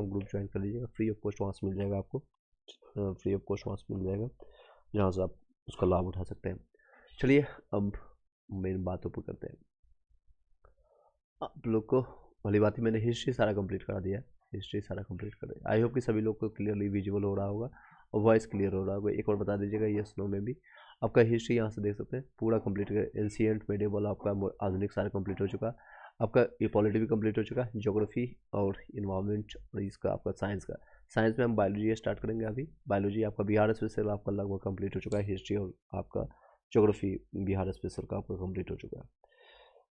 Telegram group join कर लीजिएगा, free of cost वहाँ से मिल जाएगा आपको, फ्री ऑफ कॉस्ट वहाँ से मिल जाएगा, जहाँ से आप उसका लाभ उठा सकते हैं। चलिए अब मेन बातों पर करते हैं। आप लोग को भली बात ही मैंने हिस्ट्री सारा कंप्लीट करा दिया है, हिस्ट्री सारा कंप्लीट कर दिया। आई होप कि सभी लोग को क्लियरली विजुअल हो रहा होगा और वॉइस क्लियर हो रहा होगा। एक और बता दीजिएगा यस नो में भी। आपका हिस्ट्री यहाँ से देख सकते हैं पूरा कंप्लीट कर, एंशिएंट मेडिएवल आपका आधुनिक सारा कंप्लीट हो चुका। आपका ये पॉलिटी भी कंप्लीट हो चुका है, ज्योग्राफी और इन्वायरमेंट और इसका आपका साइंस का। साइंस में हम बायोलॉजी स्टार्ट करेंगे अभी। बायोलॉजी आपका बिहार स्पेशल आपका लगभग कंप्लीट हो चुका है, हिस्ट्री और आपका ज्योग्राफी बिहार स्पेशल का आपका कंप्लीट हो चुका है।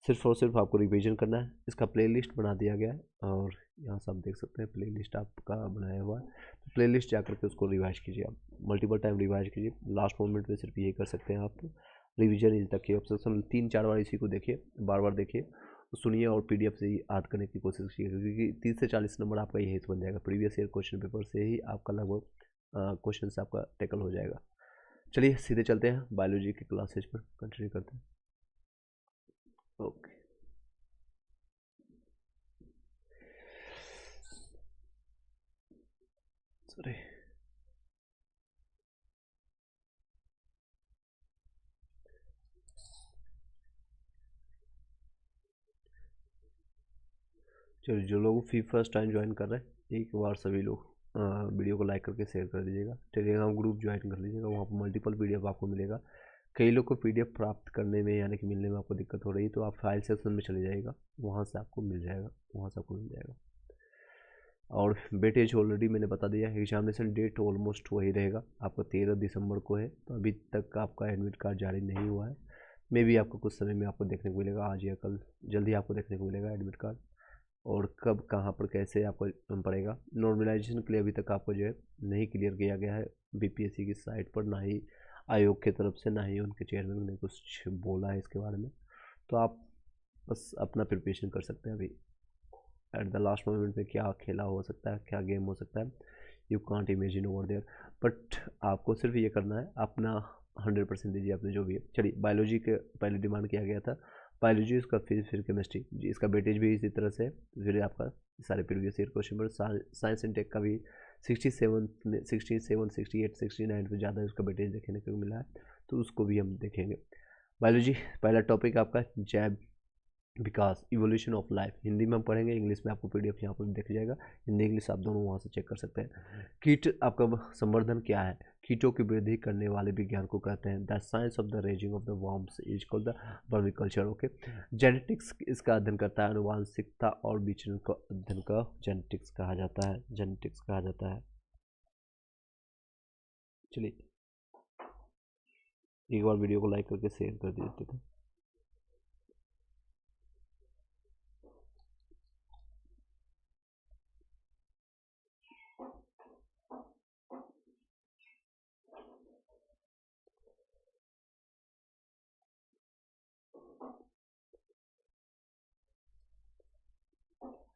सिर्फ और सिर्फ आपको रिवीजन करना है। इसका प्लेलिस्ट बना दिया गया है और यहाँ से आप देख सकते हैं प्लेलिस्ट आपका बनाया हुआ है। तो प्लेलिस्ट जाकर के उसको रिवाइज कीजिए, आप मल्टीपल टाइम रिवाइज कीजिए। लास्ट मोमेंट में सिर्फ यही कर सकते हैं आप, रिवीजन इज तक की ऑप्शन 3-4 बार इसी को देखिए, बार बार देखिए, सुनिए और पीडीएफ से ही याद करने की कोशिश कीजिए, क्योंकि 30 से 40 नंबर आपका यही से बन जाएगा। प्रीवियस ईयर क्वेश्चन पेपर से ही आपका लगभग क्वेश्चन से आपका टैकल हो जाएगा। चलिए सीधे चलते हैं बायोलॉजी के क्लासेज पर, कंटिन्यू करते हैं। ओके सॉरी, चलिए जो लोग फर्स्ट टाइम ज्वाइन कर रहे हैं एक बार सभी लोग वीडियो को लाइक करके शेयर कर दीजिएगा। टेलीग्राम ग्रुप ज्वाइन कर लीजिएगा, वहाँ पर मल्टीपल पीडीएफ आपको मिलेगा। कई लोग को पीडीएफ प्राप्त करने में यानी कि मिलने में आपको दिक्कत हो रही है, तो आप फाइल सेक्शन में चले जाइएगा, वहाँ से आपको मिल जाएगा, वहाँ से आपको मिल जाएगा। और वेटेज ऑलरेडी मैंने बता दिया है। एग्जामिनेशन डेट ऑलमोस्ट वही रहेगा, आपका 13 दिसंबर को है, तो अभी तक आपका एडमिट कार्ड जारी नहीं हुआ है। मे भी आपको कुछ समय में आपको देखने को मिलेगा, आज या कल जल्दी आपको देखने को मिलेगा एडमिट कार्ड। और कब कहाँ पर कैसे आपको पड़ेगा, नॉर्मलाइजेशन के लिए अभी तक आपको जो है नहीं क्लियर किया गया है बीपीएससी की साइट पर, ना ही आयोग की तरफ से, ना ही उनके चेयरमैन ने कुछ बोला है इसके बारे में। तो आप बस अपना प्रिपरेशन कर सकते हैं अभी। एट द लास्ट मोमेंट में क्या खेला हो सकता है, क्या गेम हो सकता है, you can't imagine over there. But आपको सिर्फ ये करना है, अपना 100% दीजिए अपने जो भी है। चलिए बायोलॉजी के पहले डिमांड किया गया था, बायोलॉजी इसका फिर केमिस्ट्री जी, इसका वेटेज भी इसी तरह से फिर आपका सारे प्रीवियस ईयर क्वेश्चन पर। साइंस एंड टेक का भी 67 68 69 पे ज़्यादा उसका वेटेज देखने को मिला है, तो उसको भी हम देखेंगे। बायोलॉजी पहला टॉपिक आपका जैव विकास, इवोल्यूशन ऑफ लाइफ, हिंदी में हम पढ़ेंगे, इंग्लिश में आपको पीडीएफ यहाँ पर देख जाएगा, हिंदी इंग्लिश आप दोनों वहाँ से चेक कर सकते हैं। कीट आपका संवर्धन क्या है, कीटों की वृद्धि करने वाले विज्ञान को कहते हैं। The science of the raising of the worms is called the vermiculture. Okay, genetics इसका अध्ययन करता है, अनुवांशिकता और विचरण का अध्ययन का जेनेटिक्स कहा जाता है, जेनेटिक्स कहा जाता है। चलिए एक बार वीडियो को लाइक करके शेयर कर देते थे।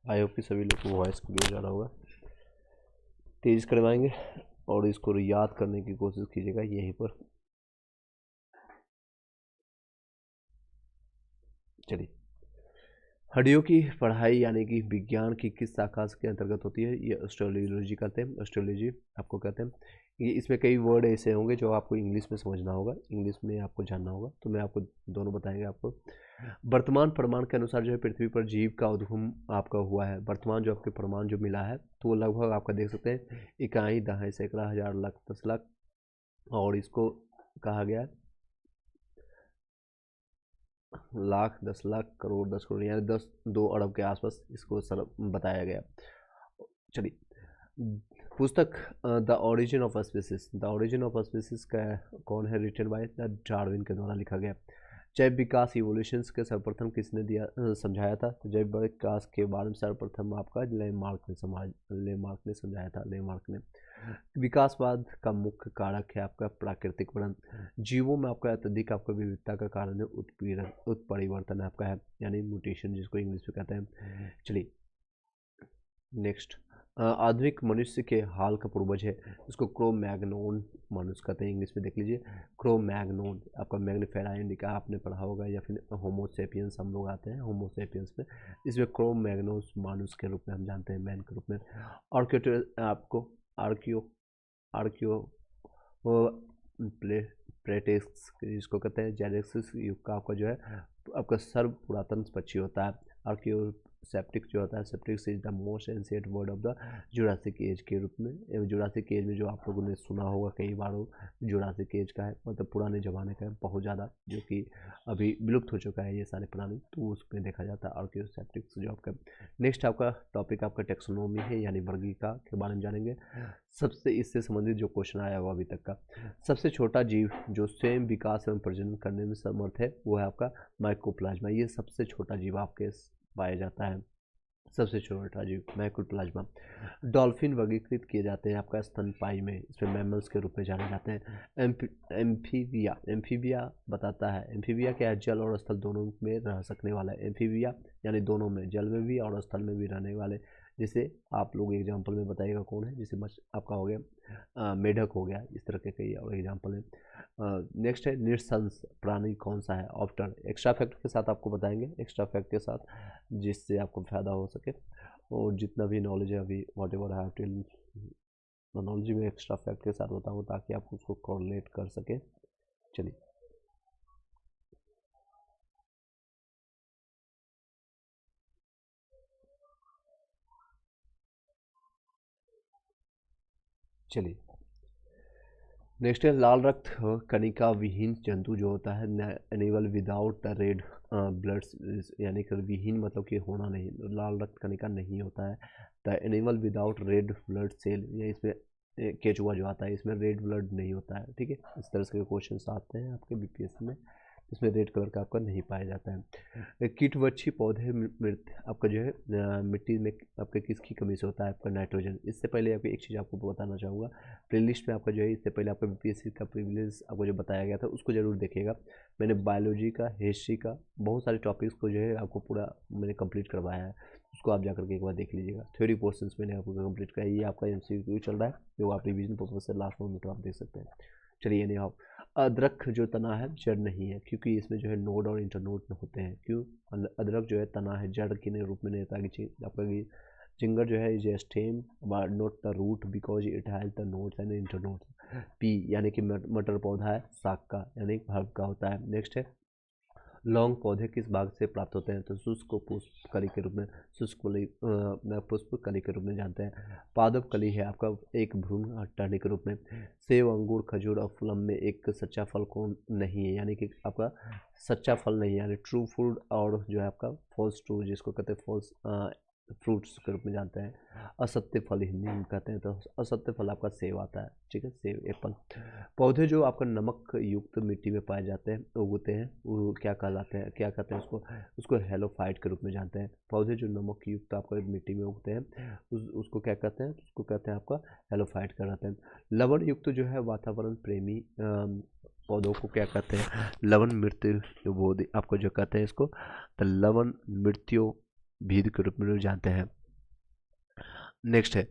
आई होप कि सभी लोग को वॉइस क्लियर जा रहा होगा। तेज करवाएंगे और इसको याद करने की कोशिश कीजिएगा यहीं पर। चलिए, हड्डियों की पढ़ाई यानी कि विज्ञान की किस शाखा के अंतर्गत होती है, ये ऑस्ट्रोलॉजी कहते हैं, ऑस्ट्रोलॉजी आपको कहते हैं। ये इसमें कई वर्ड ऐसे होंगे जो आपको इंग्लिश में समझना होगा, इंग्लिश में आपको जानना होगा, तो मैं आपको दोनों बताएंगे आपको। वर्तमान प्रमाण के अनुसार जो है पृथ्वी पर जीव का उद्गम आपका हुआ है। वर्तमान जो आपके प्रमाण जो मिला है तो वो लगभग आपका देख सकते हैं इकाई, दहाई, सैकड़ा, हजार, लाख, 10 लाख, और इसको कहा गया है लाख, 10 लाख, करोड़, 10 करोड़, यानी 2 अरब के आसपास इसको सर बताया गया। चलिए पुस्तक the origin of species, the origin of species का कौन है, रिटन बाय द डार्विन के द्वारा लिखा गया। जैव विकास इवोल्यूशन के सर्वप्रथम किसने दिया समझाया था, तो जैव विकास के बारे में सर्वप्रथम आपका लेमार्क ने समझाया था, लेमार्क ने। विकासवाद का मुख्य कारक है आपका प्राकृतिक वर्ण, जीवों में आपका अत्यधिक आपका विविधता का कारण है उत्पीड़न, उत्परिवर्तन आपका है, यानी म्यूटेशन जिसको इंग्लिश में कहते हैं। चलिए नेक्स्ट, आधुनिक मनुष्य के हाल का पूर्वज है, इसको क्रो मैग्नोन मनुष्य कहते हैं। इंग्लिश में देख लीजिए, क्रो मैग्नोन, आपका मैग्नीफाइड आई इंडिका आपने पढ़ा होगा, या फिर होमोसेपियंस हम लोग आते हैं होमोसेपियंस में, इसमें क्रो मैग्नोस मनुष्य के रूप में हम जानते हैं, मैन के रूप में। आर्कियो आपको आर्कियो आर्कियो प्लेटेक्स जिसको कहते हैं, जेरेक्सिस युग का आपका जो है आपका सर्व पुरातन पक्षी होता है। आर्कियोसेप्टिक जो होता है, septics is the most ancient word of the Jurassic age के रूप में। जुरासिक एज में जो आप लोगों ने सुना होगा कई बार, वो जुरासिक एज का है, मतलब पुराने ज़माने का है बहुत ज़्यादा, जो कि अभी विलुप्त हो चुका है ये सारे प्राणी, तो उसमें देखा जाता है आर्कियोसेप्टिक्स जो आपका। नेक्स्ट आपका टॉपिक आपका टेक्सोनोमी है, यानी वर्गीकरण के बारे में जानेंगे। सबसे इससे संबंधित जो क्वेश्चन आया हुआ अभी तक का, सबसे छोटा जीव जो स्वयं विकास एवं प्रजनन करने में समर्थ है वो है आपका माइकोप्लाज्मा। ये सबसे छोटा जीव आपके पाया जाता है, सबसे छोटा जीव माइकोप्लाज्मा। डॉल्फिन वर्गीकृत किए जाते हैं आपका स्तनपायी में, इसमें मैमल्स के रूप में जाने जाते हैं। एम्फीबिया, एम्फीबिया बताता है, एम्फीबिया क्या है, जल और स्थल दोनों में रह सकने वाला है। एम्फीबिया यानी दोनों में, जल में भी और स्थल में भी रहने वाले। जैसे आप लोग एग्जाम्पल में बताइएगा कौन है, जैसे आपका हो गया मेढक हो गया, इस तरह के कई और एग्जाम्पल है। नेक्स्ट है निरसंस प्राणी कौन सा है, ऑप्टर एक्स्ट्रा फैक्ट के साथ आपको बताएंगे, एक्स्ट्रा फैक्ट के साथ, जिससे आपको फ़ायदा हो सके। और जितना भी नॉलेज है अभी what ever have till knowledge में एक्स्ट्रा फैक्ट के साथ बताऊँ ताकि आप उसको कोरिलेट कर सकें। चलिए चलिए नेक्स्ट है लाल रक्त कणिका विहीन जंतु जो होता है, animal without the red blood, यानी कि विहीन मतलब कि होना नहीं, लाल रक्त कणिका नहीं होता है। The animal without red blood cell, ये इसमें केचुआ जो आता है इसमें रेड ब्लड नहीं होता है, ठीक है। इस तरह के क्वेश्चन आते हैं आपके बीपीएससी में, इसमें रेड कलर का आपका नहीं पाया जाता है। कीटवक्षी पौधे मृत आपका जो है मिट्टी में आपके किसकी कमी से होता है, आपका नाइट्रोजन। इससे पहले आपको एक चीज़ आपको बताना चाहूँगा, प्लेलिस्ट में आपका जो है इससे पहले आपका बीपीएससी का प्रीवियस आपको जो बताया गया था उसको जरूर देखिएगा। मैंने बायोलॉजी का, हिस्ट्री का, बहुत सारे टॉपिक्स को जो है आपको पूरा मैंने कंप्लीट करवाया है, उसको आप जाकर के एक बार देख लीजिएगा। थ्योरी पोर्शंस मैंने आपको कंप्लीट किया, ये आपका एमसीक्यू चल रहा है जो आप रिवीजन पर्पज से लास्ट मोमेंट आप देख सकते हैं। चलिए नहीं आप अदरक जो तना है जड़ नहीं है, क्योंकि इसमें जो है नोड और इंटरनोड होते हैं। क्यों, अदरक जो है तना है, जड़ के रूप में नहीं होता कि आपका जिंगर जो है is a stem not the root because it has the nodes and internodes. Pea यानी कि मटर पौधा है साग का, यानी हर्ब का होता है। नेक्स्ट है लौंग पौधे किस भाग से प्राप्त होते हैं, तो शुष्क पुष्प कली के रूप में, शुष्क पुष्प कली के रूप में जानते हैं। पादप कली है आपका एक भ्रूण टहनी के रूप में। सेब, अंगूर, खजूर और प्लम में एक सच्चा फल कौन नहीं है, यानी कि आपका सच्चा फल नहीं है, यानी ट्रू फूड, और जो है आपका फॉल्स ट्रू जिसको कहते हैं फॉल्स फ्रूट्स के रूप में जानते हैं। असत्य फल हिंदी में कहते हैं, तो असत्य फल आपका सेब आता है, ठीक है, सेब, एप्पल। पौधे जो आपका नमक युक्त मिट्टी में पाए जाते हैं, उगते हैं, वो क्या कहलाते हैं, क्या कहते हैं उसको, उसको हेलोफाइट के रूप में जानते हैं। पौधे जो नमक युक्त आपका मिट्टी में उगते हैं उसको क्या कहते हैं, उसको कहते हैं आपका हेलोफाइट कहलाते हैं। लवण युक्त जो है वातावरण प्रेमी पौधों को क्या कहते हैं, लवण मृत्यु जो वो आपको जो कहते हैं इसको तो लवण मृत्यु भीद के रूप में जानते हैं। नेक्स्ट है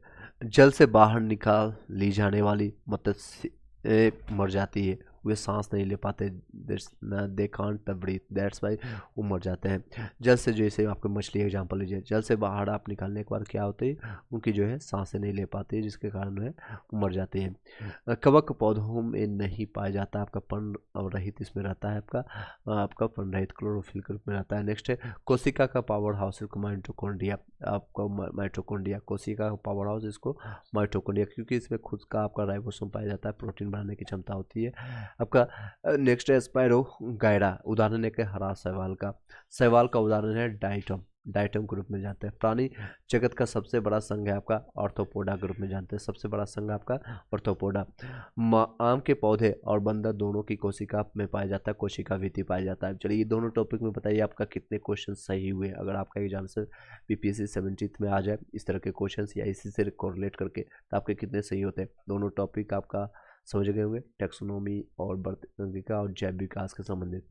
जल से बाहर निकाल ली जाने वाली मत्स्य मर जाती है, वे सांस नहीं ले पाते, they can't breathe, that's why वो मर जाते हैं। जल से, जैसे आपको मछली एग्जांपल लीजिए, जल से बाहर आप निकालने के बाद क्या होती है, उनकी जो है सांसें नहीं ले पाती, जिसके कारण है वो मर जाते हैं। कवक पौधों में नहीं पाया जाता, आपका पर्ण रहित इसमें रहता है, आपका पर्ण रहित क्लोरोफिल के रूप में रहता है। नेक्स्ट है कोशिका का पावर हाउस माइटोकॉन्ड्रिया, आपका माइटोकॉन्ड्रिया, कोशिका का पावर हाउस इसको माइटोकॉन्ड्रिया, क्योंकि इसमें खुद का आपका राइबोसोम पाया जाता है, प्रोटीन बनाने की क्षमता होती है आपका। नेक्स्ट है स्पायरो गायरा, उदाहरण है कि हरा शैवाल का, शैवाल का उदाहरण है डाइटम, डाइटम के रूप में जानते हैं। प्राणी जगत का सबसे बड़ा संघ है आपका ऑर्थोपोडा के रूप में जानते हैं, सबसे बड़ा संघ आपका ऑर्थोपोडा। आम के पौधे और बंदर दोनों की कोशिका में पाया जाता है, कोशिका भित्ति पाया जाता है। चलिए ये दोनों टॉपिक में बताइए आपका कितने क्वेश्चन सही हुए, अगर आपका एग्जाम से बीपीएससी 70 में आ जाए इस तरह के क्वेश्चन या इसी से कोरिलेट करके, तो आपके कितने सही होते हैं। दोनों टॉपिक आपका समझ गए होंगे, टेक्सोनोमी और वर्तनिका और जैव विकास के संबंधित।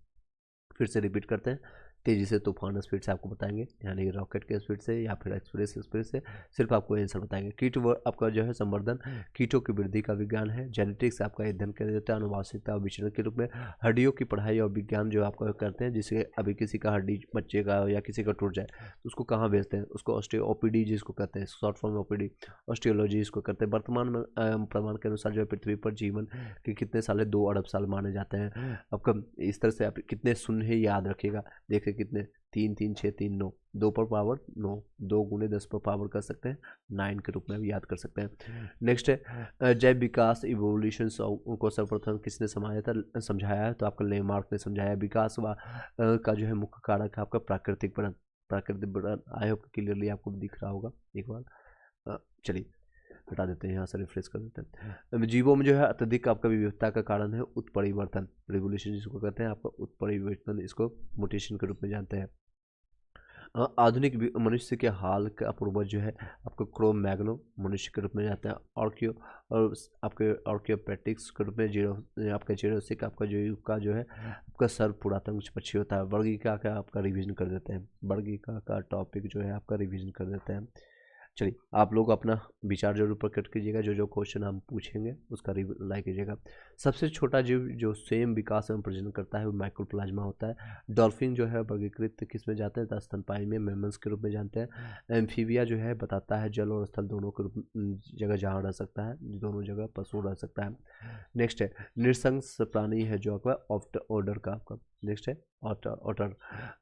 फिर से रिपीट करते हैं, तेज़ी से तूफान स्पीड से आपको बताएंगे, यानी रॉकेट के स्पीड से या फिर एक्सप्रेस स्पीड से, सिर्फ आपको आंसर बताएंगे। कीट आपका जो है संवर्धन, कीटों की वृद्धि का विज्ञान है। जेनेटिक्स आपका अध्ययन किया जाता है आनुवांशिकता और विचरण के रूप में। हड्डियों की पढ़ाई और विज्ञान जो आपका करते हैं, जिससे अभी किसी का हड्डी बच्चे का या किसी का टूट जाए तो उसको कहाँ भेजते हैं, उसको ओपीडी जिसको कहते हैं, शॉर्ट फॉर्म ओपीडी, ऑस्टियोलॉजी इसको करते हैं। वर्तमान में प्रमाण के अनुसार जो है पृथ्वी पर जीवन के कितने साल है, 2 अरब साल माने जाते हैं। आपका इस तरह से आप कितने शून्य है याद रखिएगा, देखिए कितने 3 3 6 3 9, 2 पर पावर 9, 2 गुने 10 पर पावर कर सकते हैं 9 के रूप में भी याद कर सकते हैं। नेक्स्ट है जैव विकास इवोल्यूशन को सर्वप्रथम किसने समझाया है, तो आपका लेमार्क ने समझाया। विकास का जो है मुख्य कारक है आपका प्राकृतिक बढ़त। प्राकृतिक बढ़त आई होप क्लियरली आपको दिख रहा होगा एक बार। चलिए हटा देते हैं, यहाँ से रिफ्रेश कर देते हैं। जीवों में जो है अत्यधिक आपका विविधता का कारण है उत्परिवर्तन, रेगुलेशन जिसको कहते हैं आपका उत्परिवर्तन, इसको म्यूटेशन के रूप में जानते हैं। आधुनिक मनुष्य के हाल का पूर्वज जो है आपको क्रो मैग्नो मनुष्य के रूप में जाता है। ऑर्कियो और आपके ऑर्कियोपेटिक्स के रूप में आपका जेरोसिक आपका जो युग का जो है आपका सर्व पुरातन पक्षी होता है। वर्गीका का आपका रिवीजन कर देते हैं, वर्गीका का टॉपिक जो है आपका रिवीजन कर देते हैं। चलिए आप लोग अपना विचार जरूर प्रकट कीजिएगा, जो जो क्वेश्चन हम पूछेंगे उसका रिप्लाई कीजिएगा। सबसे छोटा जीव जो स्वयं विकास एवं प्रजनन करता है वो माइक्रोप्लाज्मा होता है। डॉल्फिन जो है वर्गीकृत किस में जाते हैं, तो स्तनपायी में, मेमल्स के रूप में जानते हैं। एम्फीबिया जो है बताता है जल और स्थल दोनों के जगह जहाँ रह सकता है, दोनों जगह पशु रह सकता है। नेक्स्ट है नृशंस प्राणी है जो आपका ऑफ्ट ऑर्डर का आपका। नेक्स्ट है ऑटर,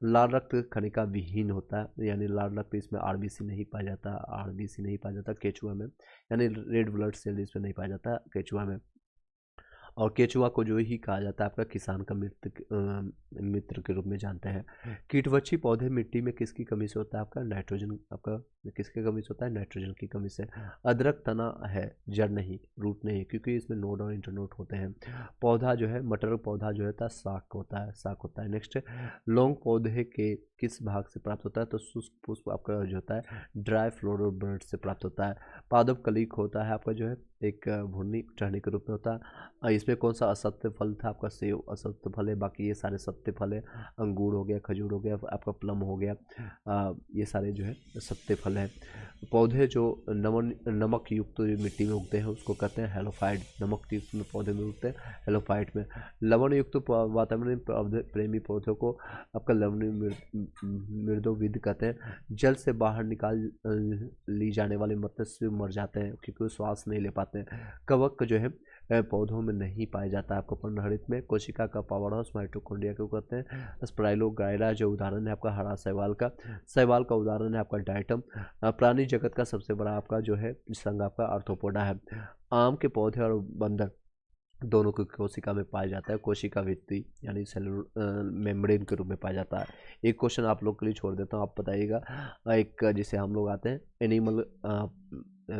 लाल रक्त कणिका विहीन होता है, यानी लाल रक्त इसमें आरबीसी नहीं पाया जाता, आरबीसी नहीं पाया जाता केचुआ में, यानी रेड ब्लड सेल इसमें नहीं पाया जाता केचुआ में। और केचुआ को जो ही कहा जाता है आपका किसान का मित्र के रूप में जानते हैं। कीटवक्षी पौधे मिट्टी में किसकी कमी से होता है, आपका नाइट्रोजन, आपका किसकी कमी से होता है, नाइट्रोजन की कमी से। अदरक तना है, जड़ नहीं, रूट नहीं, क्योंकि इसमें नोड और इंटरनोड होते हैं। पौधा जो है मटर पौधा जो है शाक होता है, शाक होता है। नेक्स्ट लौंग पौधे के किस भाग से प्राप्त होता है, तो शुष्क पुष्प आपका जो होता है ड्राई फ्लोरल बर्ड से प्राप्त होता है। पादप कलिक होता है आपका जो है एक भुन्नी टहनी के रूप में होता है। इसमें कौन सा असत्य फल था, आपका सेव असत्य फल है, बाकी ये सारे सत्य फल है। अंगूर हो गया, खजूर हो गया, आपका प्लम हो गया, ये सारे जो है सत्य फल है। पौधे जो नमक युक्त मिट्टी में उगते हैं उसको कहते हैं हेलोफाइट, नमक युक्त में पौधे में उगते हैं हेलोफाइट में। लवण युक्त वातावरण प्रेमी पौधों को आपका लवण मृदोविद कहते हैं। जल से बाहर निकाल ली जाने वाले मत्स्य मर जाते हैं क्योंकि वो श्वास नहीं ले पाते हैं। कवक जो है पौधों में नहीं पाया जाता है आपको पर्णहरित में। कोशिका का पावर हाउस माइटोकॉन्ड्रिया को कहते हैं। स्पाइरोगाइरा जो उदाहरण है आपका हरा शैवाल का, शैवाल का उदाहरण है आपका डाइटम। प्राणी जगत का सबसे बड़ा आपका जो है संघ आपका आर्थ्रोपोडा है। आम के पौधे और बंदर दोनों को कोशिका में पाया जाता है, कोशिका भित्ति यानी सेलुलर मेम्ब्रेन के रूप में पाया जाता है। एक क्वेश्चन आप लोग के लिए छोड़ देता हूँ, आप बताइएगा। एक जिसे हम लोग आते हैं एनिमल,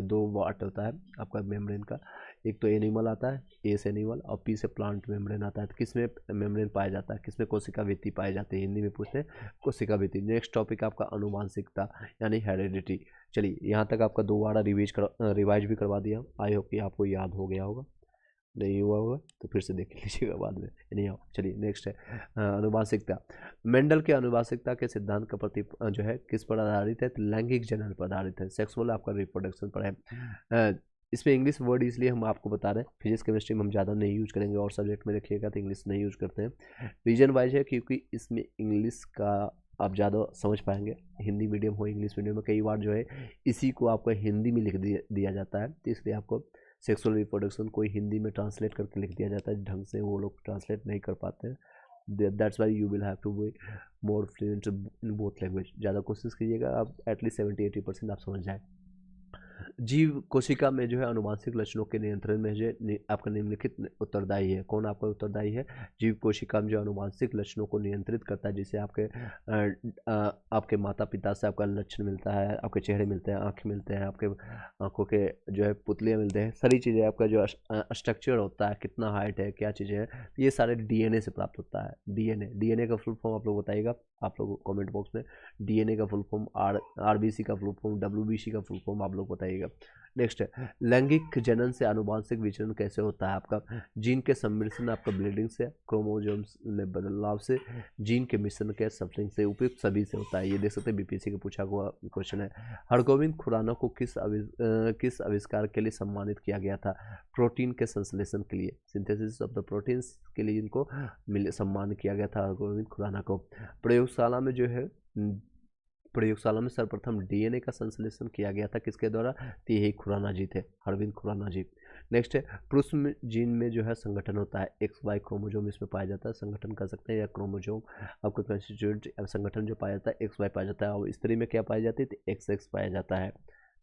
2 पार्ट होता है आपका मेम्ब्रेन का, एक तो एनिमल आता है ए से एनिमल और पी से प्लांट मेम्ब्रेन आता है। तो किस में मेम्ब्रेन पाया जाता है, किसमें कोशिका भित्ति पाई जाती है, हिंदी में पूछते हैं कोशिका भित्ति। नेक्स्ट टॉपिक आपका अनुवांशिकता यानी हेरिडिटी। चलिए यहाँ तक आपका 2 बार रिवाइज भी करवा दिया, आई होप कि आपको याद हो गया होगा, नहीं हुआ होगा तो फिर से देख लीजिएगा बाद में, नहीं आओ। चलिए नेक्स्ट है अनुवांशिकता। मेंडल के अनुवांशिकता के सिद्धांत का जो है किस पर आधारित है, तो लैंगिक जनन पर आधारित है, सेक्सुअल आपका रिप्रोडक्शन पर है। इसमें इंग्लिश वर्ड इसलिए हम आपको बता रहे हैं, फिजिक्स केमिस्ट्री में हम ज़्यादा नहीं यूज करेंगे, और सब्जेक्ट में देखिएगा तो इंग्लिश नहीं यूज करते हैं। रीजन वाइज है क्योंकि इसमें इंग्लिश का आप ज़्यादा समझ पाएंगे, हिंदी मीडियम हो इंग्लिश मीडियम में, कई बार जो है इसी को आपको हिंदी में लिख दिया जाता है, तो इसलिए आपको सेक्सुअल रिप्रोडक्शन कोई हिंदी में ट्रांसलेट करके लिख दिया जाता है, ढंग से वो लोग ट्रांसलेट नहीं कर पाते हैं। That's why you will have to be more fluent in both language. ज़्यादा कोशिश कीजिएगा आप एटलीस्ट 70-80% आप समझ जाए। जीव कोशिका में जो है अनुवांशिक लक्षणों के नियंत्रण में जो आपका निम्नलिखित उत्तरदायी है, कौन आपका उत्तरदायी है, जीव कोशिका में जो अनुवांशिक लक्षणों को नियंत्रित करता है, जिससे आपके माता पिता से आपका लक्षण मिलता है, आपके चेहरे मिलते हैं, आँखें मिलते हैं, आपके आँखों के जो है पुतलियाँ मिलते हैं, सारी चीज़ें आपका जो स्ट्रक्चर होता है, कितना हाइट है, क्या चीज़ें हैं, ये सारे डीएनए से प्राप्त होता है। डीएनए का फुल फॉर्म आप लोग बताइएगा, आप लोग कमेंट बॉक्स में। डीएनए का फुल फॉर्म, आरबीसी का फुल फॉर्म, डब्ल्यूबीसी का फुल फॉर्म आप लोग बताइए। बताइएगा। नेक्स्ट है लैंगिक जनन से आनुवंशिक विचरण कैसे होता है? आपका जीन के सम्मिश्रण, आपका ब्लीडिंग से, क्रोमोसोम्स में बदलाव से, जीन के मिश्रण के सप्लिंग से, उपयुक्त सभी से होता है। ये देख सकते हैं बीपीएससी का पूछा हुआ क्वेश्चन है। हरगोविंद खुराना को किस आविष्कार के लिए सम्मानित किया गया था? प्रोटीन के संश्लेषण के लिए, सिंथेसिस ऑफ द प्रोटीन्स के लिए इनको सम्मान किया गया था हरगोविंद खुराना को। प्रयोगशाला में जो है प्रयोगशाला में सर्वप्रथम डीएनए का संश्लेषण किया गया था किसके द्वारा? तो यही खुराना जी थे, अरविंद खुराना जी। नेक्स्ट है पुरुष में जीन में जो है संगठन होता है, एक्स वाई क्रोमोजोम इसमें पाया जाता है, संगठन कर सकते हैं, या क्रोमोजोम आपको कंस्टिट्यूट संगठन जो पाया जाता है एक्स वाई पाया जाता है, और स्त्री में क्या पाई जाती है? तो एक्स एक्स पाया जाता है।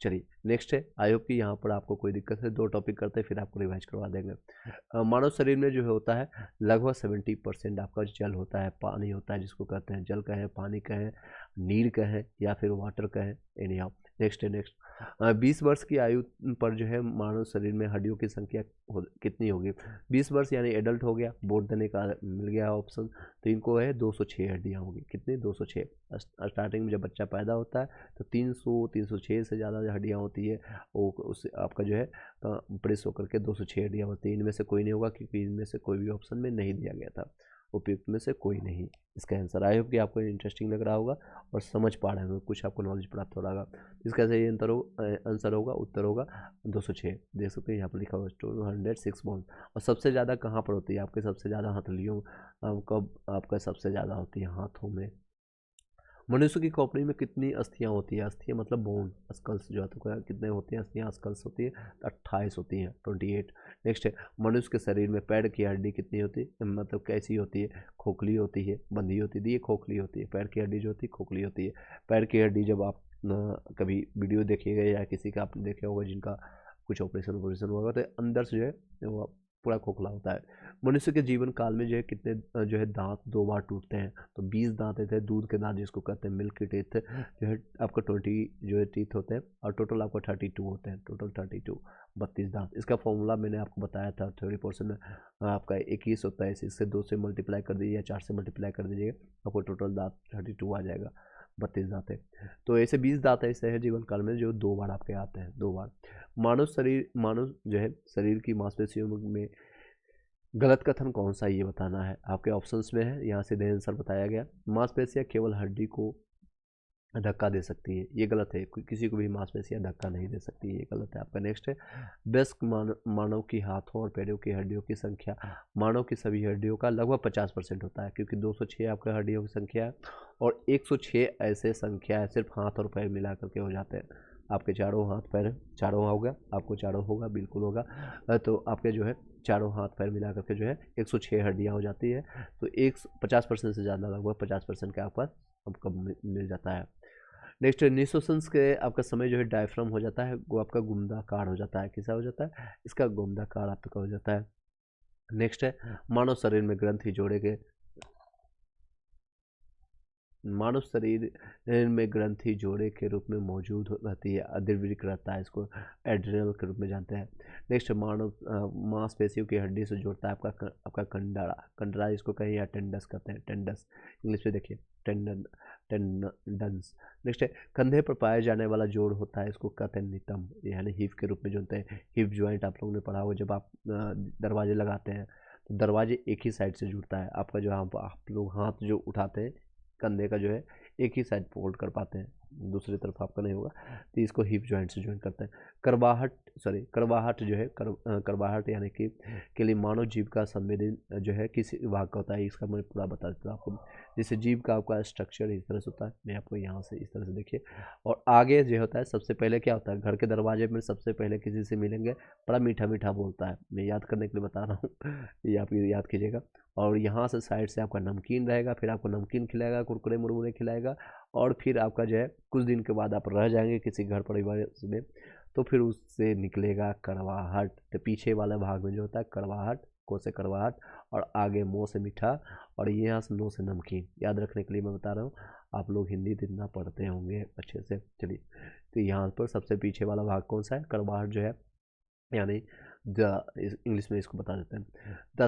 चलिए नेक्स्ट है, आई होप कि यहाँ पर आपको कोई दिक्कत है। 2 टॉपिक करते हैं फिर आपको रिवाइज करवा देंगे। मानव शरीर में जो है होता है लगभग 70% आपका जल होता है, पानी होता है, जिसको कहते हैं जल कहें, पानी कहें, नीर कहें, या फिर वाटर कहें, एनी हाउ। नेक्स्ट है 20 वर्ष की आयु पर जो है मानव शरीर में हड्डियों की संख्या कितनी होगी? 20 वर्ष यानी एडल्ट हो गया, बोर्ड देने का मिल गया ऑप्शन, तो इनको है 206 हड्डियाँ होगी। कितनी? 206। स्टार्टिंग में जब बच्चा पैदा होता है तो 306 से ज़्यादा हड्डियाँ होती है, वो उससे आपका जो है प्रेस होकर के 206 हड्डियाँ होती है। इनमें से कोई नहीं होगा क्योंकि इनमें से कोई भी ऑप्शन में नहीं दिया गया था, उपयुक्त में से कोई नहीं इसका आंसर। आई होप कि आपको इंटरेस्टिंग लग रहा होगा और समझ पा रहे होंगे, कुछ आपको नॉलेज प्राप्त हो रहा होगा। इसका सही आंसर होगा, उत्तर होगा 206। देख सकते हैं यहाँ पर लिखा हुआ 206 बोन। और सबसे ज़्यादा कहाँ पर होती है? आपके सबसे ज़्यादा हथेलियों कब आपका सबसे ज़्यादा होती है? हाथों में। मनुष्य की खोपड़ी में कितनी अस्थियां होती है? अस्थियां मतलब बोन, स्कल्स जो है, तो कितने होती हैं अस्थियां? स्कल्स होती है 28 होती हैं, 28। नेक्स्ट है मनुष्य के शरीर में पैर की हड्डी कितनी होती है? मतलब कैसी होती है? खोखली होती है, बंधी होती है, ये खोखली होती है। पैर की हड्डी जो होती है खोखली होती है। पैर की हड्डी जब आप कभी वीडियो देखिएगा या किसी का आपने देखे होगा जिनका कुछ ऑपरेशन हुआ तो अंदर से जो है वो पूरा खोखला होता है। मनुष्य के जीवन काल में जो है कितने जो है दांत 2 बार टूटते हैं? तो 20 दांत होते हैं, दूध के दांत जिसको कहते हैं, मिल्क टीथ जो है आपका 20 जो है टीथ होते हैं, और टोटल आपका 32 होते हैं, टोटल 32 32 दांत। इसका फॉर्मूला मैंने आपको बताया था थ्योरी पोर्शन में, आपका 21 होता है, इससे 2 से मल्टीप्लाई कर दीजिए या 4 से मल्टीप्लाई कर दीजिएगा, आपको टोटल दांत 32 आ जाएगा, 32 दांत है। तो ऐसे 20 दांत ऐसे है जीवन काल में जो 2 बार आपके आते हैं, 2 बार। मानव जो है शरीर की मांसपेशियों में गलत कथन कौन सा ये बताना है? आपके ऑप्शंस में है, यहाँ सीधे आंसर बताया गया। मांसपेशियाँ केवल हड्डी को धक्का दे सकती है, ये गलत है। किसी को भी मांसपेशियाँ धक्का नहीं दे सकती, ये गलत है आपका। नेक्स्ट है वयस्क मानव की हाथों और पैरों की हड्डियों की संख्या मानव की सभी हड्डियों का लगभग 50% होता है, क्योंकि 206 आपका हड्डियों की संख्या है और 106 ऐसे संख्या है सिर्फ हाथ और पैर मिला करके हो जाते हैं। आपके चारों हाथ पैर, चारों होगा, आपको चारों होगा, बिल्कुल होगा। तो आपके जो है चारों हाथ पैर मिला करके जो है 106 हड्डियाँ हो जाती है। तो 50% से ज़्यादा, लगभग 50% के आसपास आपको मिल जाता है। नेक्स्ट निसोसेंस के आपका समय जो है डायफ्राम हो जाता है, वो आपका गुंदाकार हो जाता है। कैसा हो जाता है? इसका गुंदाकार आपका हो जाता है। नेक्स्ट है मानव शरीर में ग्रंथि जोड़े के मानव शरीर में ग्रंथि जोड़े के रूप में मौजूद रहती है, अधिवृक्क रहता है, इसको एड्रिनल के रूप में जानते हैं। नेक्स्ट मानव मांसपेशियों की हड्डी से जोड़ता है आपका कंडरा, कंडरा इसको कहीं या टेंडस कहते हैं, टेंडस इंग्लिश में देखिए, टेंडन्स। नेक्स्ट है कंधे पर पाया जाने वाला जोड़ होता है, इसको कहते हैं नितंब, यानी हिप के रूप में जोड़ते हैं। हिप ज्वाइंट आप लोगों ने पढ़ा होगा, जब आप दरवाजे लगाते हैं तो दरवाजे एक ही साइड से जुड़ता है आपका, जो आप लोग हाथ जो उठाते हैं कंधे का जो है एक ही साइड फोल्ड कर पाते हैं, दूसरी तरफ आपका नहीं होगा, तो इसको हिप जॉइंट से ज्वाइन करते हैं। करवाहट जो है करवाहट यानी कि के लिए मानव जीव का संवेदन जो है किस विभाग का होता है, इसका मैं पूरा बता देता हूँ आपको। जैसे जीव का आपका स्ट्रक्चर इस तरह से होता है, मैं आपको यहाँ से इस तरह से देखिए, और आगे जो होता है सबसे पहले क्या होता है, घर के दरवाजे में सबसे पहले किसी से मिलेंगे, बड़ा मीठा मीठा बोलता है, मैं याद करने के लिए बता रहा हूँ, ये आप याद कीजिएगा। और यहाँ से साइड से आपका नमकीन रहेगा, फिर आपको नमकीन खिलाएगा, कुरकुरे मुरमुरे खिलाएगा, और फिर आपका जो है कुछ दिन के बाद आप रह जाएंगे किसी घर परिवार में, तो फिर उससे निकलेगा कड़वाहट। तो पीछे वाला भाग में जो होता है कड़वाहट, को से कड़वाहट, और आगे मुँह से मीठा, और यहाँ से नो से नमकीन। याद रखने के लिए मैं बता रहा हूँ, आप लोग हिंदी जितना पढ़ते होंगे अच्छे से। चलिए, तो यहाँ पर सबसे पीछे वाला भाग कौन सा है? कड़वाहट जो है, यानी द, इंग्लिश में इसको बता देते हैं, the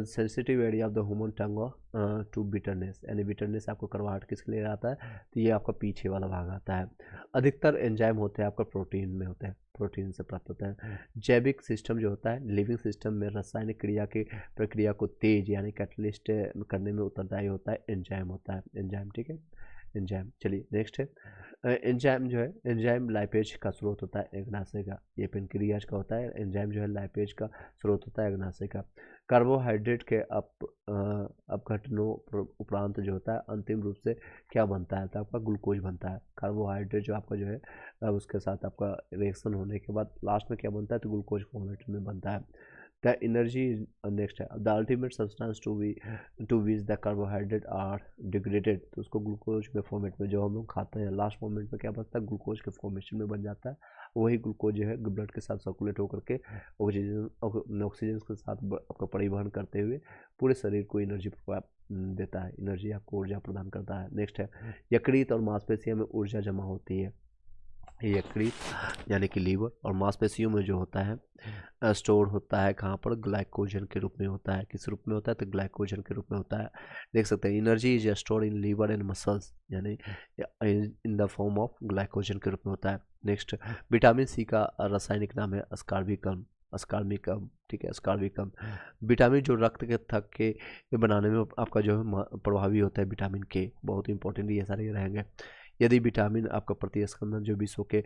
sensitive area of the human tongue to bitterness, यानी बिटरनेस आपको कड़वाहट किसके लिए आता है, तो ये आपका पीछे वाला भाग आता है। अधिकतर एंजाइम होते हैं आपका प्रोटीन में होते हैं, प्रोटीन से प्राप्त होता है। जैविक सिस्टम जो होता है, लिविंग सिस्टम में रासायनिक क्रिया की प्रक्रिया को तेज यानी कैटलिस्ट करने में उत्तरदायी होता है एंजाइम होता है, एंजाइम, ठीक है, एंजाइम। चलिए नेक्स्ट है, एंजाइम जो है, एंजाइम लाइपेज का स्रोत होता है अग्नाशय का, ये पेनक्रियाज का होता है, एंजाइम जो है लाइपेज का स्रोत होता है अग्नाशय का। कार्बोहाइड्रेट के अपघटनों उपरांत जो होता है अंतिम रूप से क्या बनता है, तो आपका ग्लूकोज बनता है। कार्बोहाइड्रेट जो आपका जो है उसके साथ आपका रिएक्शन होने के बाद लास्ट में क्या बनता है, तो ग्लूकोज फॉर्मेट में बनता है। द एनर्जी, नेक्स्ट है, the ultimate substance to which the carbohydrate are degraded, तो उसको ग्लूकोज में फॉर्मेट में जो हम लोग खाते हैं लास्ट मोमेंट में क्या बनता है, ग्लूकोज के फॉर्मेशन में बन जाता है। वही ग्लूकोज जो है ब्लड के साथ सर्कुलेट होकर के ऑक्सीजन के साथ आपका परिवहन करते हुए पूरे शरीर को एनर्जी देता है, एनर्जी आपको ऊर्जा प्रदान करता है। नेक्स्ट है, यकृत और मांसपेशियों में ऊर्जा जमा होती है, यकृत यानी कि लीवर और मांसपेशियों में जो होता है स्टोर होता है कहाँ पर, ग्लाइकोजन के रूप में होता है। किस रूप में होता है, तो ग्लाइकोजन के रूप में होता है। देख सकते हैं energy is store in liver and muscles, यानी in the form of glycogen के रूप में होता है। नेक्स्ट, विटामिन सी का रासायनिक नाम है अस्कार्बिकम, अस्कार्बिकम, ठीक है, अस्कार्बिकम। विटामिन जो रक्त के थक के बनाने में आपका जो है प्रभावी होता है, विटामिन के, बहुत इंपॉर्टेंट ये सारे रहेंगे। यदि विटामिन आपका प्रतिस्पंदन जो विश्व के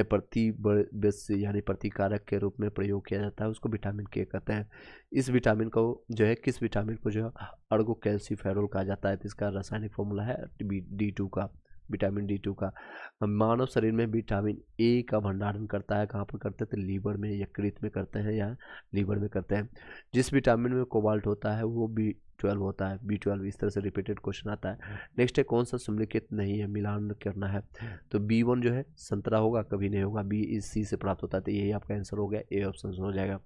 प्रतिबेश यानी प्रतिकारक के रूप में प्रयोग किया जाता है उसको विटामिन के कहते हैं। इस विटामिन को जो है, किस विटामिन को जो है अर्गो कैल्सीफेरोल कहा जाता है, तो इसका रासायनिक फॉर्मूला है D2 का, विटामिन D2 का। मानव शरीर में विटामिन ए का भंडारण करता है, कहाँ पर करते हैं, तो लीवर में, यकृत में करते हैं या लीवर में करते हैं। जिस विटामिन में कोबाल्ट होता है वो B12 होता है, B12। इस तरह से रिपीटेड क्वेश्चन आता है। नेक्स्ट है, कौन सा सम्मिलित नहीं है, मिलान करना है, तो B1 जो है संतरा होगा, कभी नहीं होगा, B इस C से प्राप्त होता है, तो यही आपका आंसर हो गया, ए ऑप्शन हो जाएगा।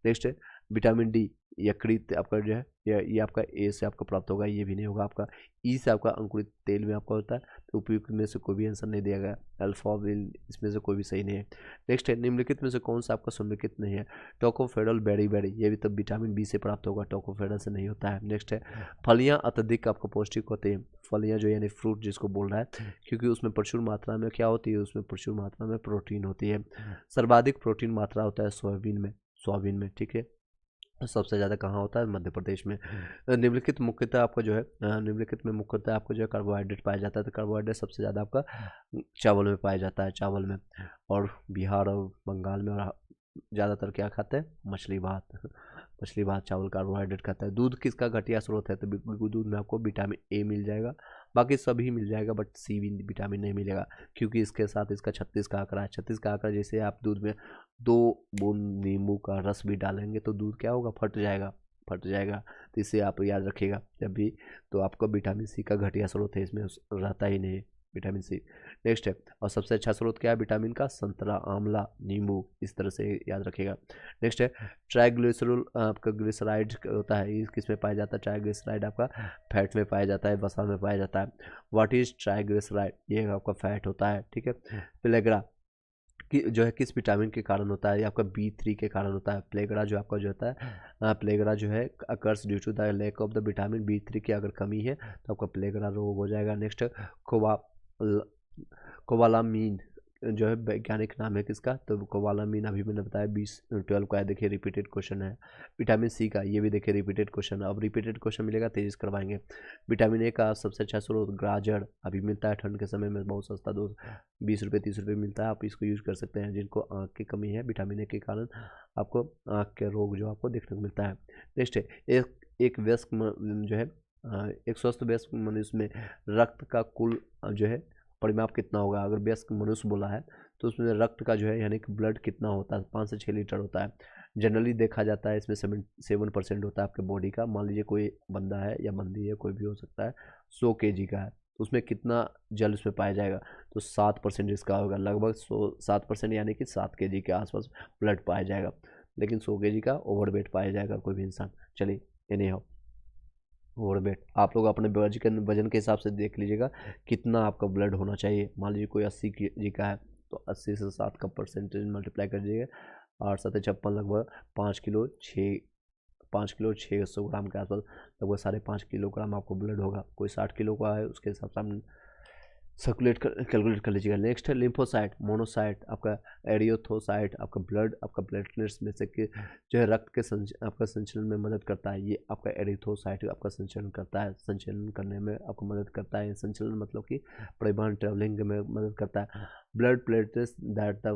नेक्स्ट है, विटामिन डी यकृत आपका जो है ये आपका ए से आपका प्राप्त होगा, ये भी नहीं होगा आपका। ई से आपका अंकुरित तेल में आपका होता है, तो उपयुक्त में से कोई भी आंसर नहीं दिया गया, अल्फा विल इसमें से कोई भी सही नहीं है। नेक्स्ट है, निम्नलिखित में से कौन सा आपका सम्मिलित नहीं है, टोकोफेरल बेरी, ये भी तब विटामिन बी से प्राप्त होगा, टोकोफेरल से नहीं होता है। नेक्स्ट है, फलियाँ अत्यधिक आपको पौष्टिक होते हैं, फलियाँ जो यानी फ्रूट जिसको बोल रहा है, क्योंकि उसमें प्रचुर मात्रा में क्या होती है, उसमें प्रचुर मात्रा में प्रोटीन होती है। सर्वाधिक प्रोटीन मात्रा होता है सोयाबीन में, ठीक है, सबसे ज़्यादा कहाँ होता है, मध्य प्रदेश में। निम्नलिखित मुख्यतः आपका जो है निम्नलिखित में मुख्यतः आपको जो है कार्बोहाइड्रेट पाया जाता है, तो कार्बोहाइड्रेट सबसे ज़्यादा आपका चावल में पाया जाता है, चावल में। और बिहार और बंगाल में और ज़्यादातर क्या खाते हैं, मछली भात, मछली भात चावल कार्बोहाइड्रेट खाता है। दूध किसका घटिया स्रोत है, तो बिल्कुल दूध में आपको विटामिन ए मिल जाएगा, बाकी सभी मिल जाएगा, बट सी विटामिन नहीं मिलेगा, क्योंकि इसके साथ इसका 36 का आंकड़ा है। 36 का आंकड़ा, जैसे आप दूध में 2 बूंद नींबू का रस भी डालेंगे तो दूध क्या होगा, फट जाएगा। तो इसे आप याद रखिएगा जब भी, तो आपको विटामिन सी का घटिया स्रोत है, इसमें रहता ही नहीं विटामिन सी। नेक्स्ट है, और सबसे अच्छा स्रोत क्या है विटामिन का, संतरा, आंवला, नींबू, इस तरह से याद रखिएगा। नेक्स्ट है, ट्राइग्लिसरॉल आपका ग्लिसराइड होता है, ये किस में पाया जाता है, ट्राइग्लिसराइड आपका फैट में पाया जाता है, वसा में पाया जाता है। व्हाट इज ट्राइग्लिसराइड, ये आपका फैट होता है, ठीक है। प्लेग्रा कि जो है किस विटामिन के कारण होता है, ये आपका B3 के कारण होता है। प्लेग्रा जो आपका जो होता है प्लेग्रा जो है occurs due to the lack of the vitamin B3 की अगर कमी है तो आपका प्लेग्रा रोग हो जाएगा। नेक्स्ट, कोबालामीन जो है वैज्ञानिक नाम है किसका, तो कोबालामीन अभी मैंने बताया 12 का है, देखिए रिपीटेड क्वेश्चन है। विटामिन सी का, ये भी देखिए रिपीटेड क्वेश्चन है, अब रिपीटेड क्वेश्चन मिलेगा तेजी से करवाएंगे। विटामिन ए का सबसे अच्छा स्रोत गाजर, अभी मिलता है ठंड के समय में बहुत सस्ता, 20 रुपये 30 रुपये मिलता है, आप इसको यूज कर सकते हैं जिनको आँख की कमी है, विटामिन ए के कारण आपको आँख के रोग जो आपको देखने को मिलता है। नेक्स्ट है, एक वयस्क जो है एक स्वस्थ वयस्क मनुष्य में रक्त का कुल जो है परिमाप कितना होगा, अगर वयस्क मनुष्य बोला है तो उसमें रक्त का जो है यानी कि ब्लड कितना होता है, 5 से 6 लीटर होता है। जनरली देखा जाता है इसमें 7% होता है आपके बॉडी का। मान लीजिए कोई बंदा है या बंदी है, कोई भी हो सकता है, 100 kg का है, तो उसमें कितना जल उसमें पाया जाएगा, तो 7% इसका होगा, लगभग 7% यानी कि 7 kg के आसपास ब्लड पाया जाएगा। लेकिन 100 kg का ओवरवेट पाया जाएगा कोई भी इंसान। चलिए एनी हाउ, ओवरवेट आप लोग अपने वजन के हिसाब से देख लीजिएगा कितना आपका ब्लड होना चाहिए। मान लीजिए कोई 80 kg का है तो 80 से 7 का परसेंटेज मल्टीप्लाई कर दीजिएगा, 8 7 56 लगभग 5 किलो 600 ग्राम के आसपास, लगभग 5.5 किलोग्राम आपको ब्लड होगा। कोई 60 किलो का है उसके हिसाब से आप कैलकुलेट कर लीजिएगा। नेक्स्ट है लिम्फोसाइट, मोनोसाइट, आपका एरियोथोसाइट, आपका ब्लड, आपका प्लेटलेट्स में से कि जो है रक्त के आपका संचलन में मदद करता है। ये आपका एरिथोसाइट आपका संचलन करता है, संचलन करने में आपको मदद करता है। संचलन मतलब कि परिवहन, ट्रेवलिंग में मदद करता है। Blood platelets that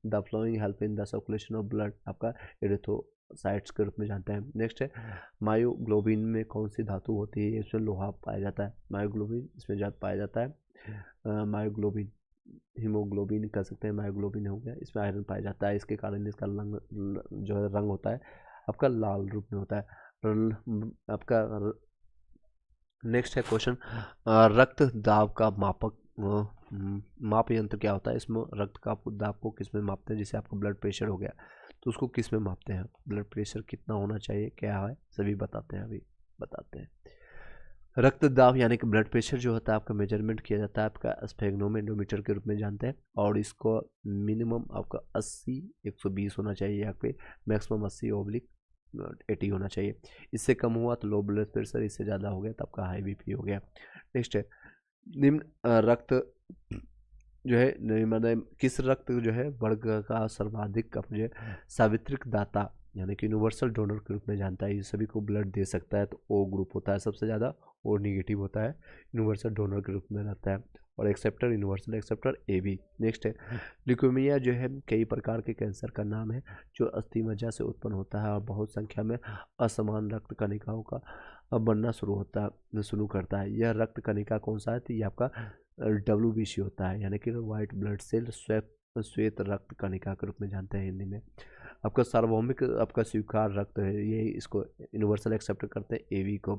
the flowing help in the circulation of blood, आपका एरिथोसाइट्स के रूप में जानते हैं। नेक्स्ट है मायोग्लोबिन में कौन सी धातु होती है? इसमें लोहा पाया जाता है। मायोग्लोबिन इसमें ज़्यादा पाया जाता है। मायोग्लोबिन, हीमोग्लोबिन कह सकते हैं, मायोग्लोबिन हो गया, इसमें आयरन पाया जाता है। इसके कारण इसका जो है रंग होता है आपका लाल रूप में होता है। आपका नेक्स्ट है क्वेश्चन, रक्त दाब का मापक माप यंत्र क्या होता है? इसमें रक्त का दाब को किस में मापते हैं? जैसे आपका ब्लड प्रेशर हो गया तो उसको किस में मापते हैं? ब्लड प्रेशर कितना होना चाहिए, क्या है, सभी बताते हैं, अभी बताते हैं। रक्त दाब यानी कि ब्लड प्रेशर जो होता है आपका मेजरमेंट किया जाता है आपका स्फेग्नोमेट्रोमीटर के रूप में जानते हैं। और इसको मिनिमम आपका 80 120 होना चाहिए, यहाँ पे मैक्सिमम 80/80 होना चाहिए। इससे कम हुआ तो लो ब्लड प्रेशर, इससे ज़्यादा हो गया तो आपका हाई बीपी हो गया। नेक्स्ट है निम्न रक्त जो है मतलब किस रक्त जो है वर्ग का सर्वाधिक जो सावित्रिक दाता यानी कि यूनिवर्सल डोनर के रूप में जानता है। ये सभी को ब्लड दे सकता है तो ओ ग्रुप होता है सबसे ज़्यादा, और निगेटिव होता है, यूनिवर्सल डोनर के रूप में रहता है। और acceptor, universal acceptor A B. Next है ल्यूकेमिया जो है कई प्रकार के कैंसर का नाम है जो अस्थि मज्जा से उत्पन्न होता है और बहुत संख्या में असमान रक्त कणिकाओं का बनना शुरू करता है। यह रक्त कणिका कौन सा है? तो ये आपका WBC होता है, यानी कि वाइट ब्लड सेल, श्वेत रक्त कणिका के रूप में जानते हैं हिंदी में। आपका सार्वभौमिक आपका स्वीकार रक्त है, ये इसको यूनिवर्सल एक्सेप्ट करते हैं एवी को।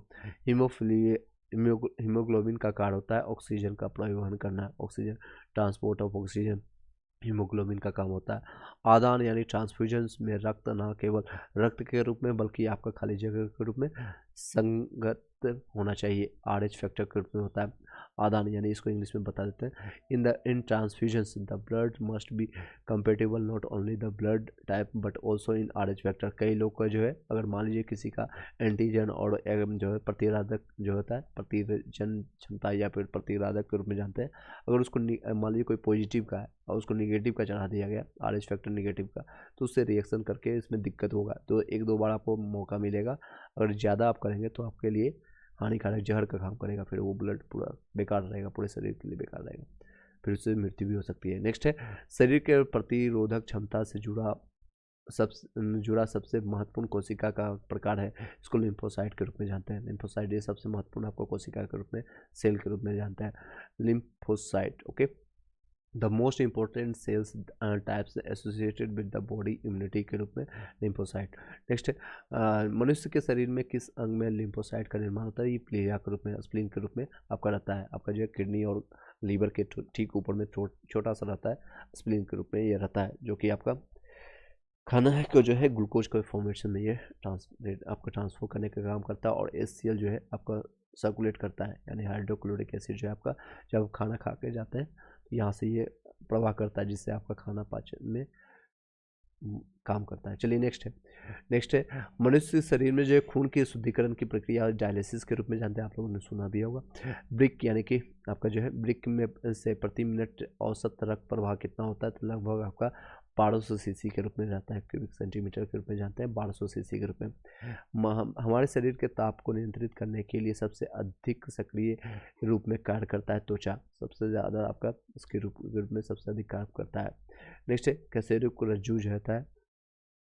हीमोग्लोबिन का कार्य होता है ऑक्सीजन का परिवहन करना, oxygen transport of oxygen haemoglobin का काम होता है। आदान यानी ट्रांसफ्यूजन में रक्त न केवल रक्त के रूप में बल्कि आपका खाली जगह के रूप में संगत होना चाहिए, RH फैक्टर के रूप में होता है आदान, यानी इसको इंग्लिश में बता देते हैं। In transfusions the blood must be compatible not only the blood type but also in RH factor. कई लोग का जो है अगर मान लीजिए किसी का एंटीजन और जो है प्रतिराधक जो होता है, प्रतिजन क्षमता या फिर प्रतिराधक के रूप में जानते हैं, अगर उसको मान लीजिए कोई पॉजिटिव का है और उसको निगेटिव का चढ़ा दिया गया, RH फैक्टर निगेटिव का, तो उससे रिएक्शन करके इसमें दिक्कत होगा। तो 1-2 बार आपको मौका मिलेगा, अगर ज़्यादा आप करेंगे तो आपके लिए हानिकारक जहर का काम करेगा, फिर वो ब्लड पूरा बेकार रहेगा, पूरे शरीर के लिए बेकार रहेगा, फिर उससे मृत्यु भी हो सकती है। नेक्स्ट है शरीर के प्रतिरोधक क्षमता से जुड़ा सबसे महत्वपूर्ण कोशिका का प्रकार है, इसको लिम्फोसाइट के रूप में जानते हैं। लिम्फोसाइट ये सबसे महत्वपूर्ण आपको कोशिका के रूप में, सेल के रूप में जानते हैं lymphocyte. Okay, the most important cells types associated with the body immunity के रूप में लिम्फोसाइट। नेक्स्ट मनुष्य के शरीर में किस अंग में लिम्फोसाइट का निर्माण होता है? ये प्लीहा के रूप में, स्प्लीन के रूप में आपका रहता है। आपका जो है किडनी और लीवर के ठीक ऊपर में छोटा सा रहता है, स्प्लीन के रूप में ये रहता है, जो कि आपका खाना है को जो है ग्लूकोज के फॉर्मेशन में ये आपका ट्रांसफर करने का काम करता है। और HCl जो है आपका सर्कुलेट करता है, यानी हाइड्रोक्लोरिक एसिड जो है आपका जब खाना खा के जाते हैं तो यहाँ से ये प्रवाह करता है, जिससे आपका खाना पाचन में काम करता है। चलिए नेक्स्ट है मनुष्य शरीर में जो है खून के शुद्धिकरण की प्रक्रिया डायलिसिस के रूप में जानते हैं, आप लोगों ने सुना भी होगा। ब्रिक यानी कि आपका जो है ब्रिक में से प्रति मिनट औसत रक्त प्रवाह कितना होता है? तो लगभग आपका 1200 cc के रूप में रहता है, क्यूबिक सेंटीमीटर के रूप में जानते हैं, 1200 cc के रूप में। हमारे शरीर के ताप को नियंत्रित करने के लिए सबसे अधिक सक्रिय रूप में कार्य करता है त्वचा, सबसे ज़्यादा आपका इसके रूप में सबसे अधिक कार्य करता है। नेक्स्ट है कशेरुक रज्जु जो होता है,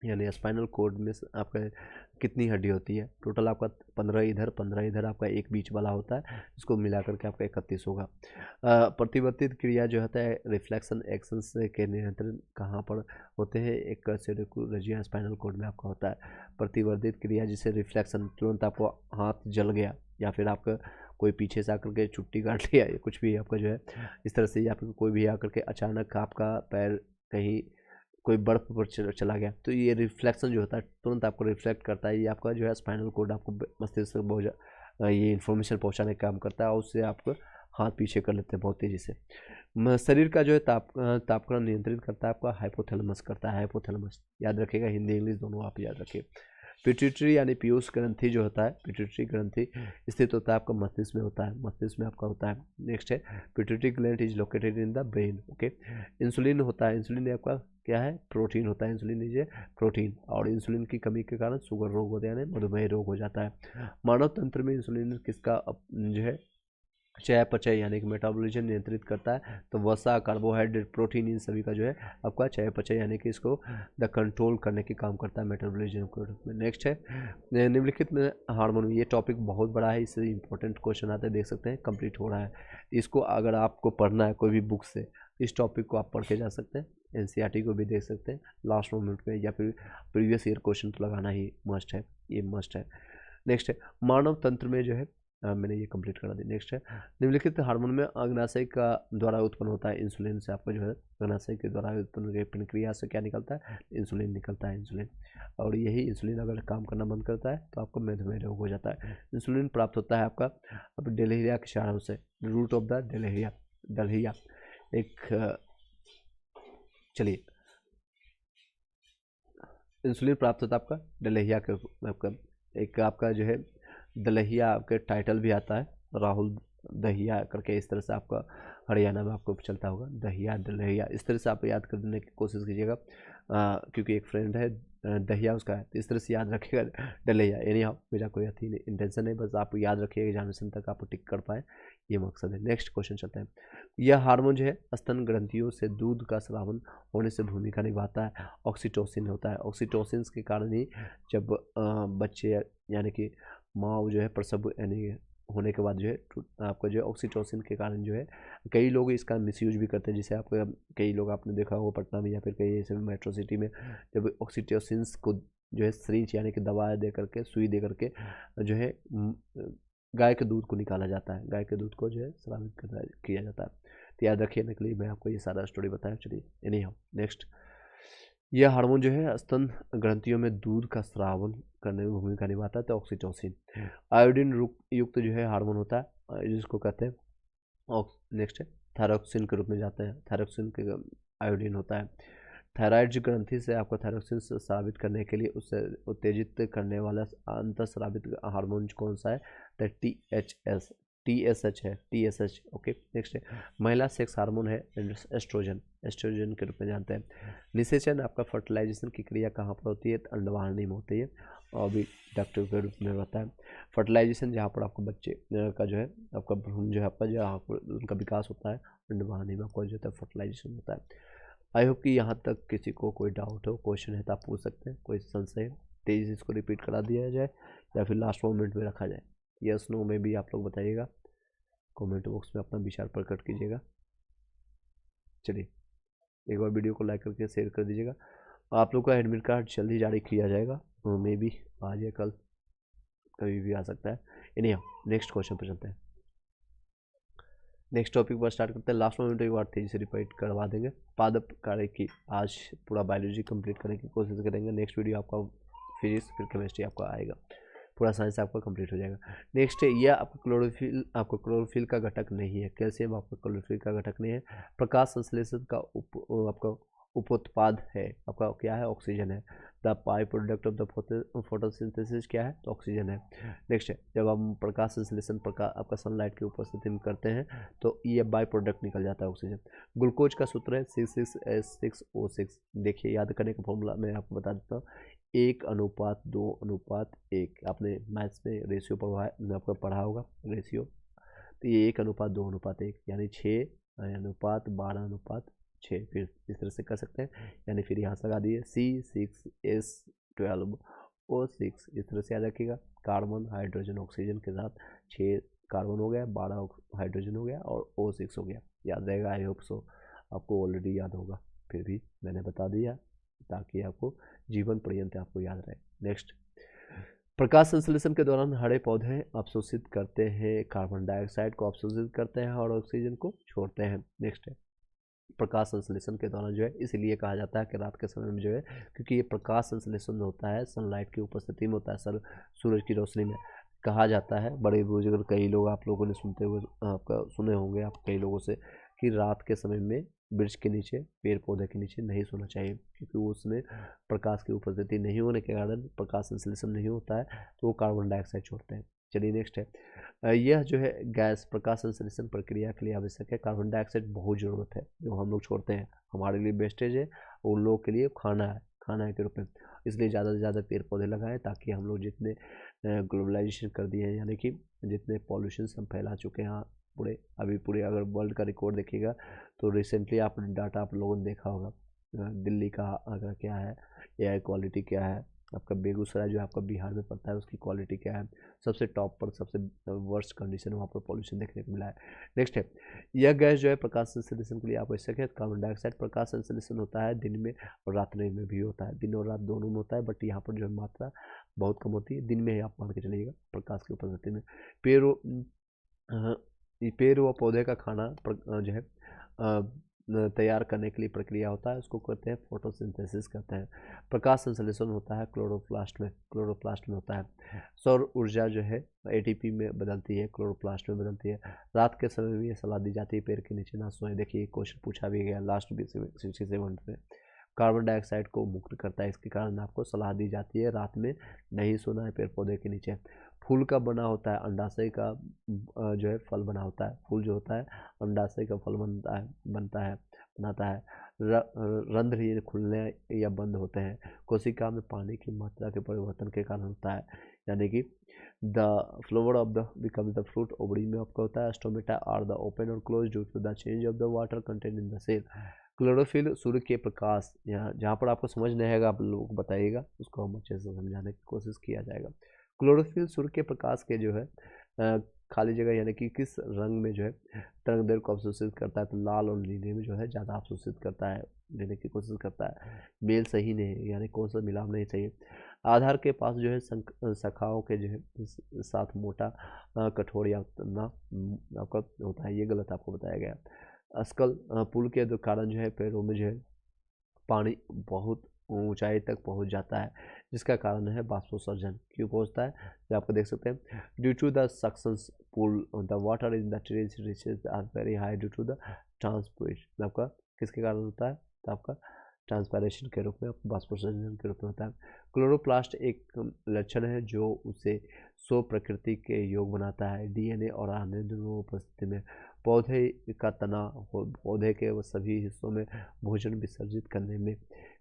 यानी स्पाइनल कोड में आपका कितनी हड्डी होती है? टोटल आपका 15 इधर आपका एक बीच वाला होता है, इसको मिला करके आपका 31 होगा। प्रतिवर्तित क्रिया जो होता है रिफ्लेक्शन एक्शन के नियंत्रण कहाँ पर होते हैं? एक सेरेब्रम स्पाइनल कोड में आपका होता है प्रतिवर्तित क्रिया, जिसे रिफ्लेक्शन, तुरंत आपको हाथ जल गया या फिर आपका कोई पीछे से आकर के चुट्टी काट लिया या कुछ भी आपका जो है इस तरह से, या फिर कोई भी आकर के अचानक आपका पैर कहीं कोई बर्फ पर चला गया, तो ये रिफ्लेक्शन जो होता है तुरंत आपको रिफ्लेक्ट करता है। ये आपका जो है स्पाइनल कोड आपको मस्तिष्क से बहुत ये इन्फॉर्मेशन पहुंचाने का काम करता है और उससे आपको हाथ पीछे कर लेते हैं बहुत तेज़ी से। शरीर का जो है तापक्रम नियंत्रित करता है आपका हाइपोथैलेमस करता है, हाइपोथैलेमस याद रखिएगा, हिंदी इंग्लिश दोनों आप याद रखिए। पिट्यूटरी यानी पीयूष ग्रंथि जो होता है, पिट्यूटरी ग्रंथि स्थित होता है आपका मस्तिष्क में होता है, मस्तिष्क में आपका होता है। नेक्स्ट है pituitary gland is located in the brain. Okay, insulin होता है, इंसुलिन आपका क्या है, प्रोटीन होता है, इंसुलिन इज प्रोटीन, और इंसुलिन की कमी के कारण शुगर रोग होता है यानी मधुमेह रोग हो जाता है। मानव तंत्र में इंसुलिन किसका जो है चयापचय यानी कि मेटाबॉलिज्म नियंत्रित करता है, तो वसा, कार्बोहाइड्रेट, प्रोटीन, इन सभी का जो है आपका चयापचय यानी कि इसको द कंट्रोल करने के काम करता है मेटाबॉलिज्म के रूप में। नेक्स्ट है निम्नलिखित में हार्मोन, ये टॉपिक बहुत बड़ा है, इससे इंपॉर्टेंट क्वेश्चन आते हैं, देख सकते हैं कंप्लीट हो रहा है। इसको अगर आपको पढ़ना है कोई भी बुक से, इस टॉपिक को आप पढ़ के जा सकते हैं, एनसीईआरटी को भी देख सकते हैं लास्ट मोमेंट में, या फिर प्रीवियस ईयर क्वेश्चन तो लगाना ही मस्ट है, ये मस्ट है। नेक्स्ट है मानव तंत्र में जो है मैंने ये कंप्लीट करा दी। नेक्स्ट है निम्नलिखित हार्मोन में अग्नाशय का द्वारा उत्पन्न होता है इंसुलिन से, आपका जो है अग्नाशय के द्वारा उत्पन्न प्रक्रिया से क्या निकलता है, इंसुलिन निकलता है, इंसुलिन। और यही इंसुलिन अगर काम करना बंद करता है तो आपको मधुमेह रोग हो जाता है। इंसुलिन प्राप्त होता है आपका अब डेल्हिया के क्षारों से, रूट ऑफ द डेल्हिया, डल्हिया एक चलिए इंसुलिन प्राप्त होता है आपका डल्हिया के, आपका एक आपका जो है दलहिया आपके टाइटल भी आता है, राहुल दहिया करके, इस तरह से आपका हरियाणा में आपको चलता होगा, दहिया दलहिया, इस तरह से आप याद करने की कोशिश कीजिएगा, क्योंकि एक फ्रेंड है दहिया उसका है, तो इस तरह से याद रखिएगा डलहिया। यानी मेरा कोई अथी नहीं, इंटेंशन है, बस आप याद रखिएगा एग्जामिनेशन तक आप टिक कर पाए, ये मकसद है। नेक्स्ट क्वेश्चन चलते हैं। यह हार्मोन जो है स्तन ग्रंथियों से दूध का स्रावन होने से भूमिका निभाता है, ऑक्सीटोसिन होता है, ऑक्सीटोसिन के कारण ही जब बच्चे यानी कि माँ जो है प्रसव यानी होने के बाद जो है आपका जो है ऑक्सीटोसिन के कारण जो है, कई लोग इसका मिसयूज भी करते हैं, जिसे आप कई लोग आपने देखा होगा पटना में या फिर कई ऐसे मेट्रो सिटी में, जब ऑक्सीटोसिन को जो है सिरिंज यानी कि दवा दे करके, सुई दे करके जो है गाय के दूध को निकाला जाता है, गाय के दूध को जो है स्रावित किया जाता है। तो याद रखिए के लिए मैं आपको ये सारा स्टोरी बताया। चलिए एनी हाउ नेक्स्ट, यह हार्मोन जो है स्तन ग्रंथियों में दूध का स्रावन करने में भूमिका निभाता है, तो ऑक्सीटोसिन। आयोडीन युक्त जो है हार्मोन होता है जिसको कहते हैं नेक्स्ट है थायरोक्सिन के रूप में जाते हैं, थायरोक्सिन के आयोडीन होता है। थायराइड ग्रंथि से आपको थायरोक्सिन स्रावित करने के लिए उससे उत्तेजित करने वाला अंतःस्रावित हार्मोन कौन सा है, तो TSH है, TSH। ओके नेक्स्ट है महिला सेक्स हार्मोन है एस्ट्रोजन, एस्ट्रोजन के रूप में जानते हैं। निषेचन आपका फर्टिलाइजेशन की क्रिया कहाँ पर होती है, तो अंडवाहिनी में होती है, और भी डॉक्टर के रूप में होता है। फर्टिलाइजेशन जहाँ पर आपको बच्चे का जो है आपका भ्रूण जो है आपका जहाँ पर उनका विकास होता है, अंडवाहिनी में आपको जो है फर्टिलाइजेशन होता है। आई होप कि यहाँ तक किसी को कोई डाउट हो, क्वेश्चन है तो आप पूछ सकते हैं, कोई संशय है तेज़ी से इसको रिपीट करा दिया जाए या फिर लास्ट मोमेंट में रखा जाए, यस नो में भी आप लोग बताइएगा, कमेंट बॉक्स में अपना विचार प्रकट कीजिएगा। चलिए एक बार वीडियो को लाइक करके शेयर कर दीजिएगा। आप लोग का एडमिट कार्ड जल्दी जारी किया जाएगा, मे बी आज या कल, कभी भी आ सकता है। इन्हीं नेक्स्ट क्वेश्चन पर चलते हैं, नेक्स्ट टॉपिक पर स्टार्ट करते हैं। लास्ट मोमेंट एक बार तेजी से रिपीट करवा देंगे। पादप कार्य की आज पूरा बायोलॉजी कंप्लीट करने की कोशिश करेंगे। नेक्स्ट वीडियो आपका फिजिक्स फिर केमिस्ट्री आपका आएगा, पूरा साइंस आपका कंप्लीट हो जाएगा। नेक्स्ट है यह आपका क्लोरोफिल का घटक नहीं है, कैल्शियम आपका क्लोरोफिल का घटक नहीं है। प्रकाश संश्लेषण का आपका उपोत्पाद है, आपका क्या है, ऑक्सीजन है। The by product of the photosynthesis क्या है, तो ऑक्सीजन है। नेक्स्ट है जब हम प्रकाश संश्लेषण आपका सनलाइट की उपस्थिति में करते हैं तो ये बाई प्रोडक्ट निकल जाता है ऑक्सीजन। ग्लूकोज का सूत्र है 66H6O6। देखिए याद करने का फॉर्मूला मैं आपको बता देता हूँ, 1:2:1। आपने मैथ्स में रेशियो आपका पढ़ा होगा रेशियो, तो ये 1:2:1 यानी 6:12:6। फिर इस तरह से कर सकते हैं, यानी फिर यहाँ से लगा दिए C6H12O6। इस तरह से याद रखिएगा, कार्बन हाइड्रोजन ऑक्सीजन के साथ 6 कार्बन हो गया, 12 हाइड्रोजन हो गया और O6 हो गया। याद रहेगा, आई होप सो आपको ऑलरेडी याद होगा, फिर भी मैंने बता दिया ताकि आपको जीवन पर्यंत आपको याद रहे। नेक्स्ट, प्रकाश संश्लेषण के दौरान हरे पौधे अवशोषित करते हैं, कार्बन डाइऑक्साइड को अवशोषित करते हैं और ऑक्सीजन को छोड़ते हैं। नेक्स्ट है प्रकाश संश्लेषण के दौरान जो है इसलिए कहा जाता है कि रात के समय में जो है, क्योंकि ये प्रकाश संश्लेषण होता है सनलाइट की उपस्थिति में होता है, सूरज की रोशनी में, कहा जाता है, बड़े बुजुर्ग कई लोग आप लोगों ने आपका सुने होंगे आप कई लोगों से, कि रात के समय में वृक्ष के नीचे, पेड़ पौधे के नीचे नहीं सोना चाहिए, क्योंकि उसमें प्रकाश की उपस्थिति नहीं होने के कारण प्रकाश संश्लेषण नहीं होता है, तो वो कार्बन डाइऑक्साइड छोड़ते हैं। चलिए नेक्स्ट है, यह जो है गैस प्रकाश संश्लेषण प्रक्रिया के लिए आवश्यक है। कार्बन डाइऑक्साइड बहुत ज़रूरत है जो हम लोग छोड़ते हैं, हमारे लिए वेस्टेज है, उन लोगों के लिए खाना है के रूप में। इसलिए ज़्यादा से ज़्यादा पेड़ पौधे लगाएं, ताकि हम लोग जितने ग्लोबलाइजेशन कर दिए हैं, यानी कि जितने पॉल्यूशन हम फैला चुके हैं पूरे अगर वर्ल्ड का रिकॉर्ड देखिएगा तो रिसेंटली आप डाटा आप लोगों ने देखा होगा, दिल्ली का अगर क्या है, एयर क्वालिटी क्या है, आपका बेगूसराय जो आपका बिहार में पड़ता है उसकी क्वालिटी क्या है, सबसे टॉप पर सबसे वर्स्ट कंडीशन वहाँ पर पॉल्यूशन देखने को मिला है। नेक्स्ट है, यह गैस जो है प्रकाश संश्लेषण के लिए आवश्यक है। कार्बन डाइऑक्साइड प्रकाश संश्लेषण होता है दिन में और रात में भी होता है, दिन और रात दोनों में होता है, बट यहाँ पर जो है मात्रा बहुत कम होती है, दिन में ही आप मान के चलिएगा प्रकाश की उपस्थिति में। पेड़ व पौधे का खाना जो है तैयार करने के लिए प्रक्रिया होता है, उसको कहते हैं फोटोसिंथेसिस कहते हैं। प्रकाश संश्लेषण होता है क्लोरोप्लास्ट में होता है। सौर ऊर्जा जो है एटीपी में बदलती है, क्लोरोप्लास्ट में बदलती है। रात के समय में ये सलाह दी जाती है पेड़ के नीचे ना सोएं। देखिए क्वेश्चन पूछा भी गया लास्ट 67 में। कार्बन डाइऑक्साइड को मुक्त करता है, इसके कारण आपको सलाह दी जाती है रात में नहीं सोना है पेड़ पौधे के नीचे। फूल का बना होता है, अंडाशय का जो है फल बना होता है। फूल जो होता है अंडाशय का फल बनाता है। रंध्र ये खुलने या बंद होते हैं, कोशिका में पानी की मात्रा के परिवर्तन के कारण होता है, यानी कि the flower of the becomes the fruit. Ovary में आपका होता है स्टोमेटा आर द ओपन और close due to the change of the water content in the cell. Chlorophyll सूर्य के प्रकाश, यहाँ जहाँ पर आपको समझ नहीं आएगा आप लोगों को बताइएगा, उसको हम अच्छे से समझाने की कोशिश किया जाएगा। क्लोरोफिल सूर्य के प्रकाश के जो है खाली जगह यानी कि किस रंग में जो है तरंगदैर्घ्य को अवशोषित करता है, तो लाल और नीले में जो है ज़्यादा अवशोषित करता है, लेने की कोशिश करता है। मेल सही नहीं है, यानी कौन सा मिलाप नहीं चाहिए। आधार के पास जो है शाखाओं के जो है साथ मोटा कठोर या ना आपका होता है, ये गलत आपको बताया गया। स्कल पुल के कारण जो है पैरों में जो है पानी बहुत ऊंचाई तक पहुंच जाता है, जिसका कारण है बाष्पोत्सर्जन। क्यों पहुंचता है, जो आपको देख सकते हैं, due to the suctions pull the water in the trees reaches are very high due to the transport. आपका किसके कारण होता है, तो आपका ट्रांसपायरेशन के रूप में, बाष्पोत्सर्जन के रूप में होता है। क्लोरोप्लास्ट एक लक्षण है जो उसे स्व प्रकृति के योग बनाता है, डीएनए और आरएनए दोनों उपस्थिति में। पौधे का तना पौधे के सभी हिस्सों में भोजन विसर्जित करने में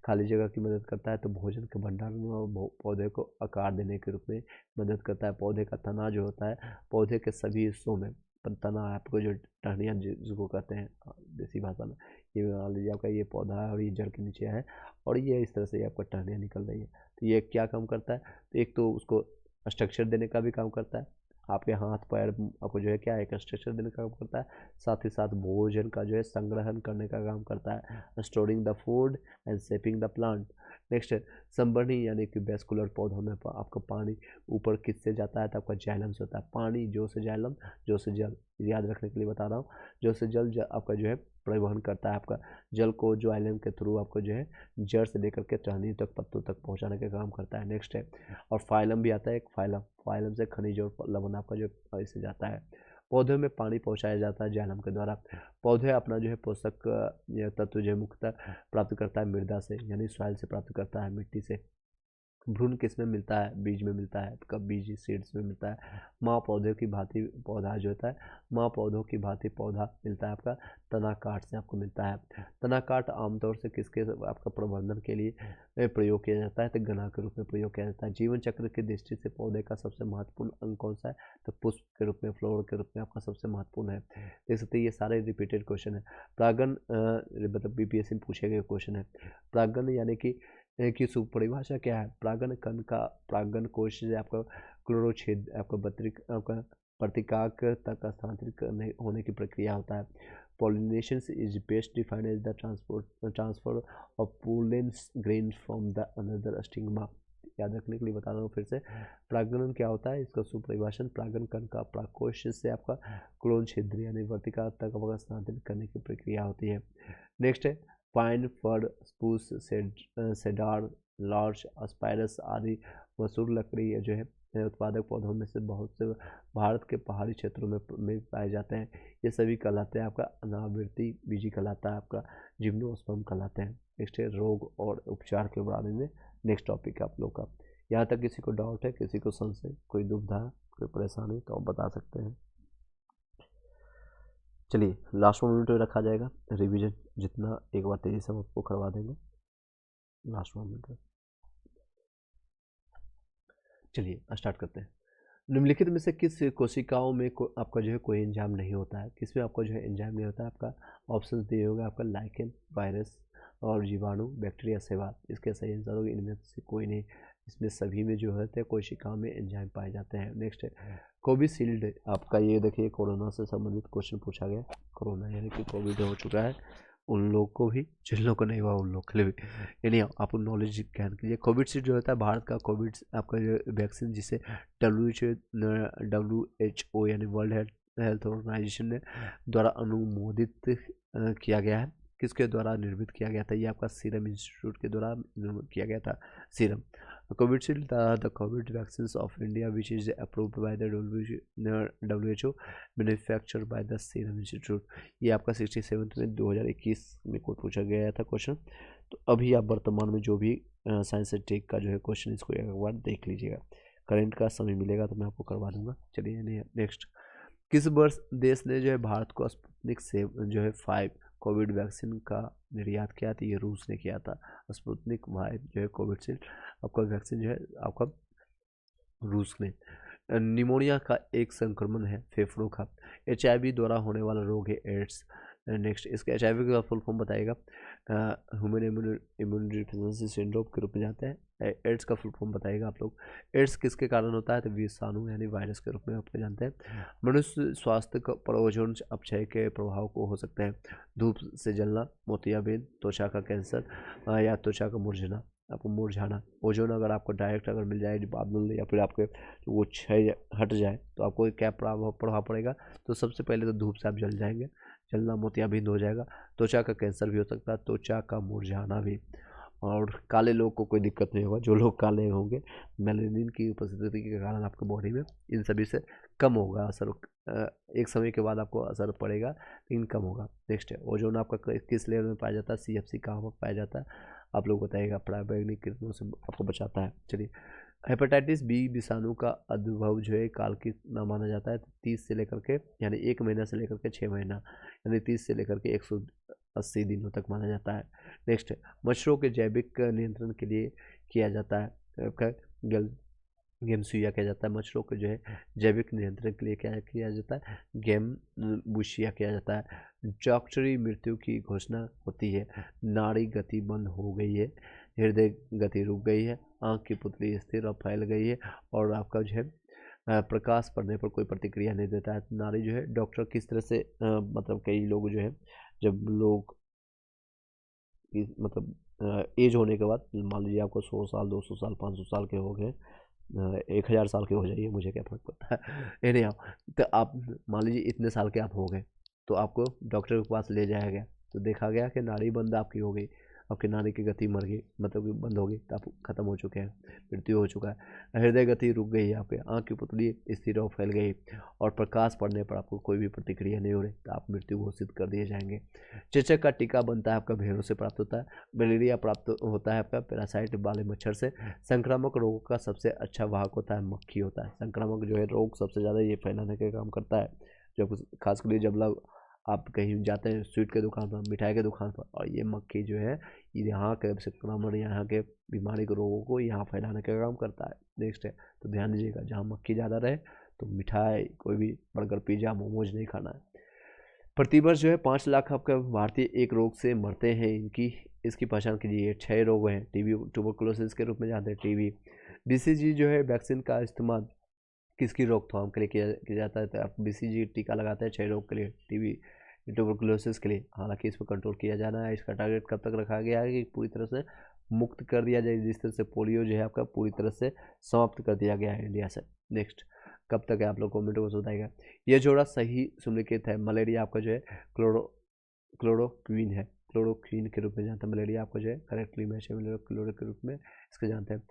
खाली जगह की मदद करता है, तो भोजन के भंडारण और पौधे को आकार देने के रूप में मदद करता है। पौधे का तना जो होता है पौधे के सभी हिस्सों में, तना आपको जो टहनियाँ जिसको कहते हैं देसी भाषा में, ये मान लीजिए आपका ये पौधा है और ये जड़ के नीचे है और ये इस तरह से आपका टहनियाँ निकल रही है, तो ये क्या काम करता है, तो एक तो उसको स्ट्रक्चर देने का भी काम करता है, आपके हाथ पैर आपको जो है क्या एक स्ट्रक्चर देने का काम करता है, साथ ही साथ भोजन का जो है संग्रहण करने का काम करता है, storing the food and shaping the plant. Next संवर्णी यानी कि वेस्कुलर पौधों में आपका पानी ऊपर किससे जाता है, तो आपका जाइलम से होता है। पानी जो से जाइलम, जो से जल, याद रखने के लिए बता रहा हूँ, जो से जल आपका जो है परिवहन करता है, आपका जल को जाइलम के थ्रू आपको जो है जड़ से लेकर के टहनी तक पत्तों तक पहुँचाने का काम करता है। नेक्स्ट है, और फाइलम भी आता है, एक फाइलम से खनिज और लवण आपका जो इससे जाता है। पौधों में पानी पहुंचाया जाता है जाइलम के द्वारा। पौधे अपना जो है पोषक तत्व जो है मुख्यतः प्राप्त करता है मृदा से, यानी सॉइल से प्राप्त करता है, मिट्टी से। भ्रूण किस में मिलता है, बीज में मिलता है, कब बीज सीड्स में मिलता है। माँ पौधे की भांति पौधा जो होता है, माँ पौधों की भांति पौधा मिलता है आपका तना काट से आपको मिलता है। तना काट आमतौर से किसके आपका प्रबंधन के लिए प्रयोग किया जाता है, तो गना के रूप में प्रयोग किया जाता है। जीवन चक्र की दृष्टि से पौधे का सबसे महत्वपूर्ण अंग कौन सा है, तो पुष्प के रूप में, फ्लोर के रूप में आपका सबसे महत्वपूर्ण है। देख सकते हैं ये सारे रिपीटेड क्वेश्चन है। प्रागन मतलब बीपीएससी में पूछे गए क्वेश्चन है। प्रागन यानी कि की परिभाषा क्या है, प्रागन कण का प्रागन कोश से आपका क्लोरोछेद आपका आपका प्रतिकाक तक स्थानांतरित करने होने की प्रक्रिया होता है। Pollination is best defined as the transfer of pollen grain from the another stigma. याद रखने के लिए बता रहा हूँ फिर से, प्रागन क्या होता है, इसका सुपरिभाषण प्रागन कण का प्राकोश से आपका क्लोन छिद्र यानी वर्तिका तक आपका स्थानांतरित करने की प्रक्रिया होती है। नेक्स्ट है, पाइन, फर, स्पूस, सेडार, लार्ज, स्पाइरस आदि मशहूर लकड़ी जो है उत्पादक पौधों में से बहुत से भारत के पहाड़ी क्षेत्रों में पाए जाते हैं। ये सभी कहलाते हैं आपका अनावृति बीजी कहलाता है, आपका जिम्नोस्पर्म कहलाते हैं। नेक्स्ट है रोग और उपचार के बारे में नेक्स्ट टॉपिक है आप लोग का। यहाँ तक किसी को डाउट है, किसी को संशय, कोई दुविधा, कोई परेशानी तो आप बता सकते हैं। चलिए लास्ट मोमेंट में रखा जाएगा रिवीजन, जितना एक बार तेजी से हम आपको करवा देंगे लास्ट मोमेंट में। चलिए स्टार्ट करते हैं। निम्नलिखित में से किस कोशिकाओं में आपका जो है कोई एंजाइम नहीं होता है? किसमें आपका जो है एंजाइम नहीं होता है? आपका ऑप्शन दिए होगा आपका लाइकेन, वायरस और जीवाणु, बैक्टीरिया, शैवाल। इसके सही आंसर होगा इनमें से कोई नहीं। इसमें सभी में जो होते हैं कोशिकाओं में एंजाइम पाए जाते हैं। नेक्स्ट है कोविशील्ड। आपका ये देखिए कोरोना से संबंधित क्वेश्चन पूछा गया। कोरोना यानी कि कोविड हो चुका है उन लोग को भी, जिन लोगों को नहीं हुआ उन लोग के लिए भी, यानी आप नॉलेज ज्ञान कीजिए। कोविशील्ड जो होता है भारत का कोविड आपका जो वैक्सीन, जिसे WHO यानी वर्ल्ड हेल्थ ऑर्गेनाइजेशन ने द्वारा अनुमोदित किया गया है। किसके द्वारा निर्मित किया गया था? ये आपका सीरम इंस्टीट्यूट के द्वारा निर्मित किया गया था। Serum Covishield the Covid vaccine of India which is approved by the WHO manufactured by the serum institute. ये आपका 67 में 2021 में कोई पूछा गया था क्वेश्चन। तो अभी आप वर्तमान में जो भी साइंस एंड टेक का जो है क्वेश्चन, इसको एक बार देख लीजिएगा। करंट का समय मिलेगा तो मैं आपको करवा दूंगा। चलिए नेक्स्ट, किस वर्ष देश ने जो है भारत को स्पुतनिक से जो है 5 कोविड वैक्सीन का निर्यात किया था? ये रूस ने किया था। स्पुतनिक 5 जो है कोविशील्ड आपका वैक्सीन जो है आपका रूस ने। निमोनिया का एक संक्रमण है फेफड़ों का। HIV द्वारा होने वाला रोग है एड्स। नेक्स्ट, इसका HIV का फुल फॉर्म बताएगा ह्यूमन इम्यून डिफिशिएंसी सिंड्रोम के रूप में जाता है। एड्स का फुल फॉर्म बताएगा आप लोग। एड्स किसके कारण होता है? तो विषाणु यानी वायरस के रूप में आप जानते हैं। मनुष्य स्वास्थ्य पर ओजोन अपक्षय के प्रभाव को हो सकते हैं। धूप से जलना, मोतियाबिंद, त्वचा का कैंसर या त्वचा का मुरझाना, आपको मुरझाना। ओजोन अगर आपको डायरेक्ट अगर मिल जाए बादल या फिर आपके वो क्षय हट जाए तो आपको क्या प्रभाव पड़ेगा? तो सबसे पहले तो धूप से आप जल जाएंगे, जलना, मोतियाबिंद हो जाएगा। त्वचा का कैंसर भी हो सकता है, त्वचा का मुरझाना भी। और काले लोग को कोई दिक्कत नहीं होगा। जो लोग काले होंगे मेलानिन की उपस्थिति के कारण आपके बॉडी में इन सभी से कम होगा असर। एक समय के बाद आपको असर पड़ेगा लेकिन कम होगा। नेक्स्ट है ओजोन आपका किस लेयर में पाया जाता है? CFC कहाँ पर पाया जाता है? आप लोग बताइएगा। पराबैंगनी किरणों से आपको बचाता है। चलिए हेपेटाइटिस बी विषाणु का उद्भव जो है काल की ना माना जाता है 30 से लेकर के यानी 1 महीना से लेकर के 6 महीना यानी 30 से लेकर के 180 दिनों तक माना जाता है। नेक्स्ट मच्छरों के जैविक नियंत्रण के लिए किया जाता है गेमसुइया किया जाता है। मच्छरों को जो है जैविक नियंत्रण के लिए क्या किया जाता है? गेमबुशिया किया जाता है। डॉक्टरी मृत्यु की घोषणा होती है। नाड़ी गति बंद हो गई है, हृदय गति रुक गई है, आँख की पुतली स्थिर और फैल गई है और आपका जो है प्रकाश पड़ने पर कोई प्रतिक्रिया नहीं देता है। नाड़ी जो है डॉक्टर किस तरह से मतलब कई लोग जो है जब लोग मतलब एज होने के बाद मान लीजिए आपको 100 साल 200 साल 500 साल के हो गए, 1000 साल के हो जाइए, मुझे क्या फर्क पड़ता है। एनी हाउ, तो आप मान लीजिए इतने साल के आप हो गए तो आपको डॉक्टर के पास ले जाया गया तो देखा गया कि नाड़ी बंद आपकी हो गई, आपकी नाड़ी की गति मर गई, मतलब कि बंद हो गई, तो आप खत्म हो चुके हैं, मृत्यु हो चुका है। हृदय गति रुक गई है, आपके आँख की पुतली स्थिर और फैल गई और प्रकाश पड़ने पर आपको कोई भी प्रतिक्रिया नहीं हो रही तो आप मृत्यु घोषित कर दिए जाएंगे। चेचक का टीका बनता है आपका भेड़ों से प्राप्त होता है। मलेरिया प्राप्त होता है आपका पैरासाइट वाले मच्छर से। संक्रामक रोगों का सबसे अच्छा वाहक होता है मक्खी होता है। संक्रामक जो है रोग सबसे ज़्यादा ये फैलाने का काम करता है। जब खासकर जब लोग आप कहीं जाते हैं स्वीट के दुकान पर, मिठाई के दुकान पर, और ये मक्खी जो है यहाँ के संक्रमण, यहाँ के बीमारी के रोगों को यहाँ फैलाने का काम करता है। नेक्स्ट है तो ध्यान दीजिएगा, जहाँ मक्खी ज़्यादा रहे तो मिठाई कोई भी बर्गर पिज़्ज़ा मोमोज नहीं खाना है। प्रतिवर्ष जो है 5 लाख आपका भारतीय एक रोग से मरते हैं। इसकी पहचान कीजिए। 6 रोग हैं। टीबी ट्यूबरकुलोसिस के रूप में जानते हैं टीबी। BCG जो है वैक्सीन का इस्तेमाल किसकी रोकथाम के लिए किया जाता है? तो आप BCG टीका लगाते हैं 6 रोग के लिए, टीबी ट्यूबरकुलोसिस के लिए। हालांकि इस पर कंट्रोल किया जाना है। इसका टारगेट कब तक रखा गया है कि पूरी तरह से मुक्त कर दिया जाए, जिस तरह से पोलियो जो है आपका पूरी तरह से समाप्त कर दिया गया है इंडिया से। नेक्स्ट कब तक है आप लोग कमेंट में बताइएगा। यह जोड़ा सही सुनिश्चित है। मलेरिया आपका जो है क्लोरोक्वीन है। क्लोरोक्वीन के रूप में जानते हैं। मलेरिया आपको जो है करेक्टली मैच है क्लोरो के रूप में इसको जानते हैं।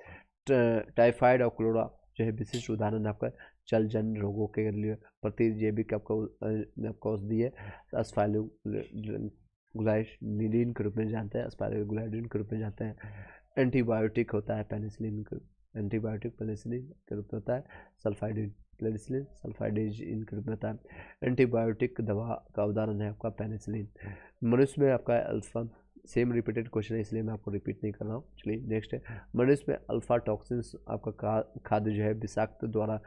टाइफाइड और क्लोरा जो है विशिष्ट उदाहरण आपका जलजन्य रोगों के लिए प्रतिजैविक आपका औषधि है। अस्पाइलोग्लाइसिन के रूप में जानते हैं, अस्पाइलोग्लाइसिन के रूप में जानते हैं। एंटीबायोटिक होता है पेनिसिलिन, एंटीबायोटिक पेनिसिलिन के रूप में होता है। सल्फाइडिन पेनिसिलिन सल्फाइडिन के रूप में होता है। एंटीबायोटिक दवा का उदाहरण है आपका पेनिसिलिन। मनुष्य में आपका अल्फा, सेम रिपीटेड क्वेश्चन है इसलिए मैं आपको रिपीट नहीं कर रहा हूँ। चलिए नेक्स्ट है, मनुष्य में अल्फा टॉक्सिन्स आपका खाद्य जो है विषाक्त द्वारा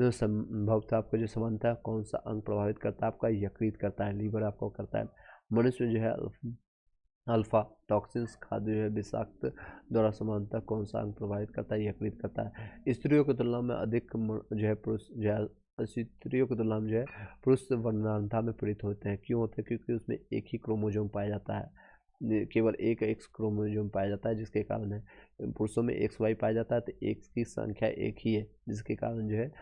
जो संभवतः आपका जो समानता कौन सा अंग प्रभावित करता है, आपका यकृत करता है, लीवर आपको करता है। मनुष्य में जो है अल्फा टॉक्सिन्स खाद्य जो है विषाक्त द्वारा समानता कौन सा अंग प्रभावित करता है, यकृत करता है। स्त्रियों की तुलना में अधिक जो है पुरुष जो है स्त्रियों की तुलना में जो है पुरुष वर्णांधता में पीड़ित होते हैं। क्यों होते हैं? क्योंकि उसमें एक ही क्रोमोजोम पाया जाता है, केवल एक एक्स क्रोमोजोम पाया जाता है, जिसके कारण है पुरुषों में एक्स वाई पाया जाता है तो एक्स की संख्या एक ही है, जिसके कारण जो है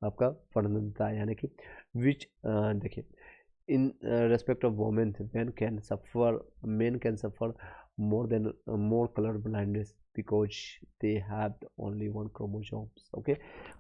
आपका वर्णांधता यानी कि विच देखिए in respect of women, men can suffer more color blindness because they have only one chromosomes। Okay,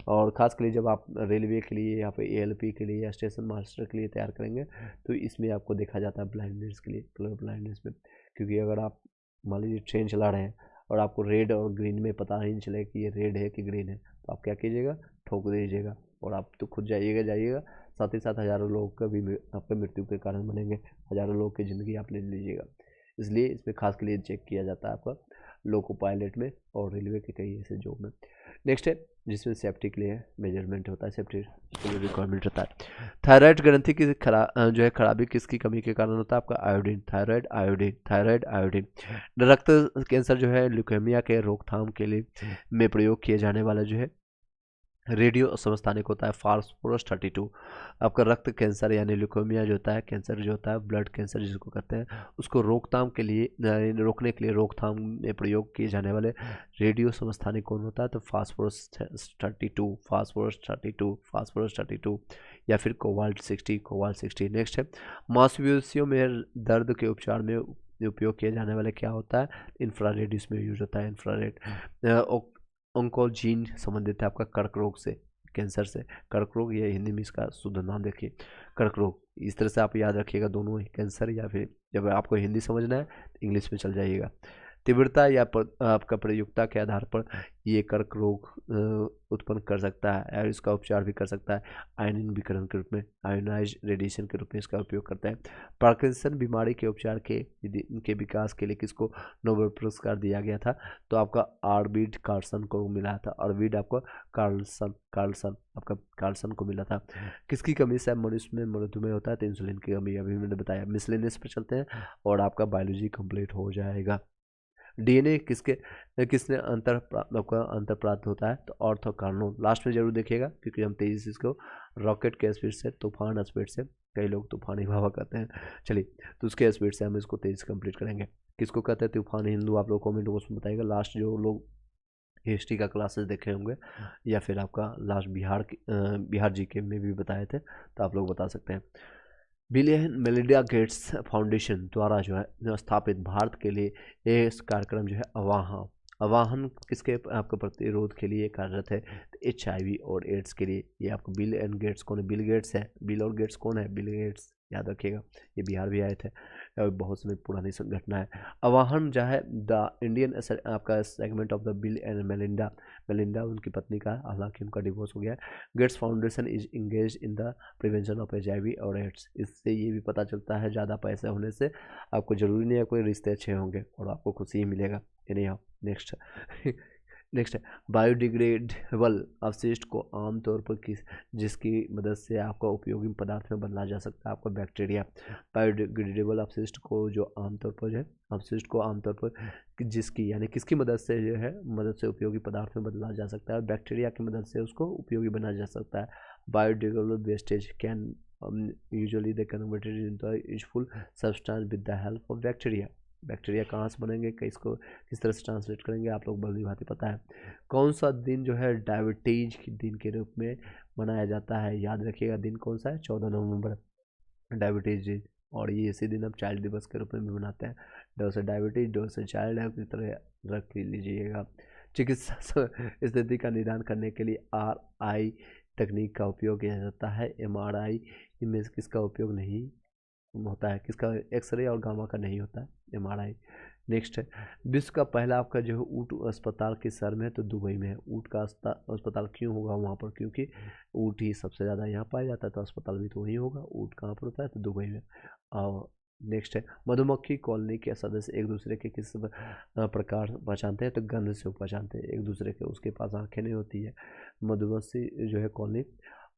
और खास कर जब आप रेलवे के लिए या फिर ALP के लिए या स्टेशन मास्टर के लिए तैयार करेंगे तो इसमें आपको देखा जाता है ब्लाइंडनेस के लिए, कलर ब्लाइंडनेस में। क्योंकि अगर आप मान लीजिए ट्रेन चला रहे हैं और आपको रेड और ग्रीन में पता नहीं चले कि ये रेड है कि ग्रीन है, तो आप क्या कीजिएगा, ठोक दीजिएगा और आप तो खुद जाइएगा, साथ ही साथ हज़ारों लोगों का भी आपका मृत्यु के कारण बनेंगे, हज़ारों लोगों की ज़िंदगी आप ले लीजिएगा। इसलिए इसमें खास के लिए चेक किया जाता है आपका लोको पायलट में और रेलवे के कई ऐसे जॉब में। नेक्स्ट है जिसमें सेफ्टी के लिए मेजरमेंट होता है, सेफ्टी के लिए रिक्वायरमेंट होता है। थायराइड ग्रंथि की जो है खराबी किसकी कमी के कारण होता है? आपका आयोडीन, थायराइड आयोडीन। रक्त कैंसर जो है ल्यूकेमिया के रोकथाम के लिए में प्रयोग किए जाने वाला जो है रेडियो समस्थानिक होता है फास्फोरस 32। आपका रक्त कैंसर यानी ल्यूकेमिया जो होता है, कैंसर जो होता है ब्लड कैंसर जिसको कहते हैं, उसको रोकथाम के लिए रोकने के लिए रोकथाम में प्रयोग किए जाने वाले रेडियो समस्थानिक कौन होता है? तो फास्फोरस 32 या फिर कोबाल्ट 60। नेक्स्ट है मांसपेशियों में दर्द के उपचार में उपयोग किए जाने वाले क्या होता है? इंफ्रारेड इसमें यूज होता है, इंफ्रारेड। ऑन्कोजीन संबंधित है आपका कर्क रोग से, कैंसर से। कर्क रोग ये हिंदी में इसका शुद्ध नाम देखिए कर्क रोग। इस तरह से आप याद रखिएगा दोनों ही, कैंसर या फिर जब आपको हिंदी समझना है तो इंग्लिश में चल जाइएगा। तीव्रता या आपका प्रयुक्ता के आधार पर ये कर्क रोग उत्पन्न कर सकता है और इसका उपचार भी कर सकता है आयनिक विकिरण के रूप में, आयोनाइज रेडिएशन के रूप में इसका उपयोग करता है। पार्किंसन बीमारी के उपचार के विकास के लिए किसको नोबेल पुरस्कार दिया गया था? तो आपका आर्विड कार्लसन को मिला था, आर्विड आपको कार्लसन को मिला था। किसकी कमी से मनुष्य में मधुमेह होता है? तो इंसुलिन की कमी, अभी मैंने बताया। मिसलेनियस पर चलते हैं और आपका बायोलॉजी कंप्लीट हो जाएगा। DNA किसने अंतर प्राप्त होता है? तो ऑर्थोकार्नोन। लास्ट में जरूर देखिएगा क्योंकि हम तेजी से इसको रॉकेट के स्पीड से, तूफान स्पीड से, कई लोग तूफानी हवा कहते हैं, चलिए तो उसके स्पीड से हम इसको तेजी से कंप्लीट करेंगे। किसको कहते हैं तूफानी हिंदू? आप लोग कमेंट बॉक्स में बताइएगा। लास्ट जो लोग हिस्ट्री का क्लासेस देखे होंगे या फिर आपका लास्ट बिहार GK में भी बताए थे तो आप लोग बता सकते हैं। Bill and Melinda Gates foundation द्वारा जो है स्थापित भारत के लिए ये कार्यक्रम जो है आवाहन किसके आपके प्रतिरोध के लिए कार्यरत है? तो HIV और एड्स के लिए। ये आपको बिल एंड गेट्स कौन है? बिल गेट्स है। बिल और गेट्स कौन है? बिल गेट्स, याद रखिएगा, ये बिहार भी आए थे, बहुत समय पुरानी घटना है। आवाहन जो है द इंडियन आपका segment of the Bill and Melinda उनकी पत्नी का, हालांकि उनका डिवोर्स हो गया। Gates foundation is engage in the prevention of HIV और एड्स। इससे ये भी पता चलता है ज़्यादा पैसे होने से आपको ज़रूरी नहीं है कोई रिश्ते अच्छे होंगे और आपको खुशी ही मिलेगा। नहीं आओ नेक्स्ट नेक्स्ट है बायोडिग्रेडेबल अपशिष्ट को आमतौर पर जिसकी मदद से आपका उपयोगी पदार्थ में बदला जा सकता है? आपका बैक्टीरिया। बायोडिग्रेडेबल अपशिष्ट को जो आमतौर पर जो है अपशिष्ट को आमतौर पर जिसकी यानी किसकी मदद से जो है उपयोगी पदार्थ में बदला जा सकता है? बैक्टीरिया की मदद से उसको उपयोगी बनाया जा सकता है। Biodegradable wastage can usually they converted into useful substance with the help of bacteria. Bacteria कहाँ से बनेंगे, किस तरह से ट्रांसलेट करेंगे आप लोग भली भांति पता है। कौन सा दिन जो है डायबिटीज के दिन के रूप में मनाया जाता है? याद रखिएगा दिन कौन सा है? 14 नवंबर डायबिटीज डे और ये इसी दिन हम चाइल्ड दिवस के रूप में भी मनाते हैं। ड से डायबिटीज, ड से चाइल्ड है, इस तरह रख लीजिएगा। चिकित्सा स्थिति का निदान करने के लिए RI तकनीक का उपयोग किया जाता है। MRI में किसका उपयोग नहीं होता है, किसका, एक्सरे और गामा का नहीं होता है, MRI। नेक्स्ट है, विश्व का पहला आपका जो है ऊँट अस्पताल किस शहर में है, तो दुबई में है। ऊँट का अस्पताल क्यों होगा वहाँ पर, क्योंकि ऊँट ही सबसे ज़्यादा यहाँ पाया जाता है, तो अस्पताल भी तो वहीं होगा। ऊँट कहाँ पर होता है, तो दुबई में। और नेक्स्ट है, मधुमक्खी कॉलोनी के सदस्य एक दूसरे के किस प्रकार पहचानते हैं, तो गंध से पहचानते हैं एक दूसरे के, उसके पास आंखें नहीं होती है। मधुमक्खी जो है colony,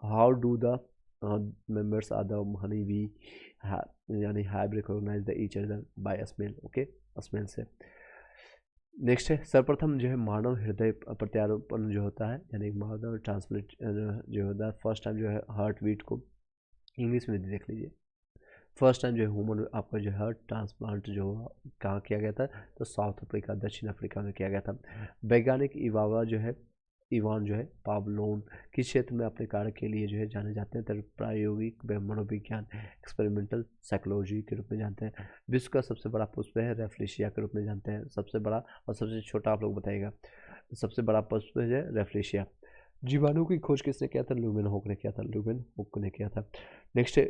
how do the members are the honey bee यानी have recognize the each other by smell, okay, smell से। नेक्स्ट है, सर्वप्रथम जो है मानव हृदय प्रत्यारोपण जो होता है, यानी मानव ट्रांसप्लेट जो होता है, फर्स्ट टाइम जो है हार्ट बीट को इंग्लिश में देख लीजिए। फर्स्ट टाइम जो है ह्यूमन आपका जो हार्ट ट्रांसप्लांट जो कहाँ किया गया था, तो साउथ अफ्रीका, दक्षिण अफ्रीका में किया गया था। वैज्ञानिक इवान जो है पावलोन किस क्षेत्र में अपने कार्य के लिए जो है जाने जाते हैं, तो प्रायोगिक मनोविज्ञान, एक्सपेरिमेंटल साइकोलॉजी के रूप में जानते हैं। विश्व का सबसे बड़ा पुष्प है, रेफ्लेशिया के रूप में जानते हैं। सबसे बड़ा और सबसे छोटा आप लोग बताइएगा। सबसे बड़ा पुष्प है रेफ्लेशिया। जीवाणु की खोज किसने किया था, ल्यूमेनहोक ने किया था, ल्यूमेनहोक ने किया था। नेक्स्ट है,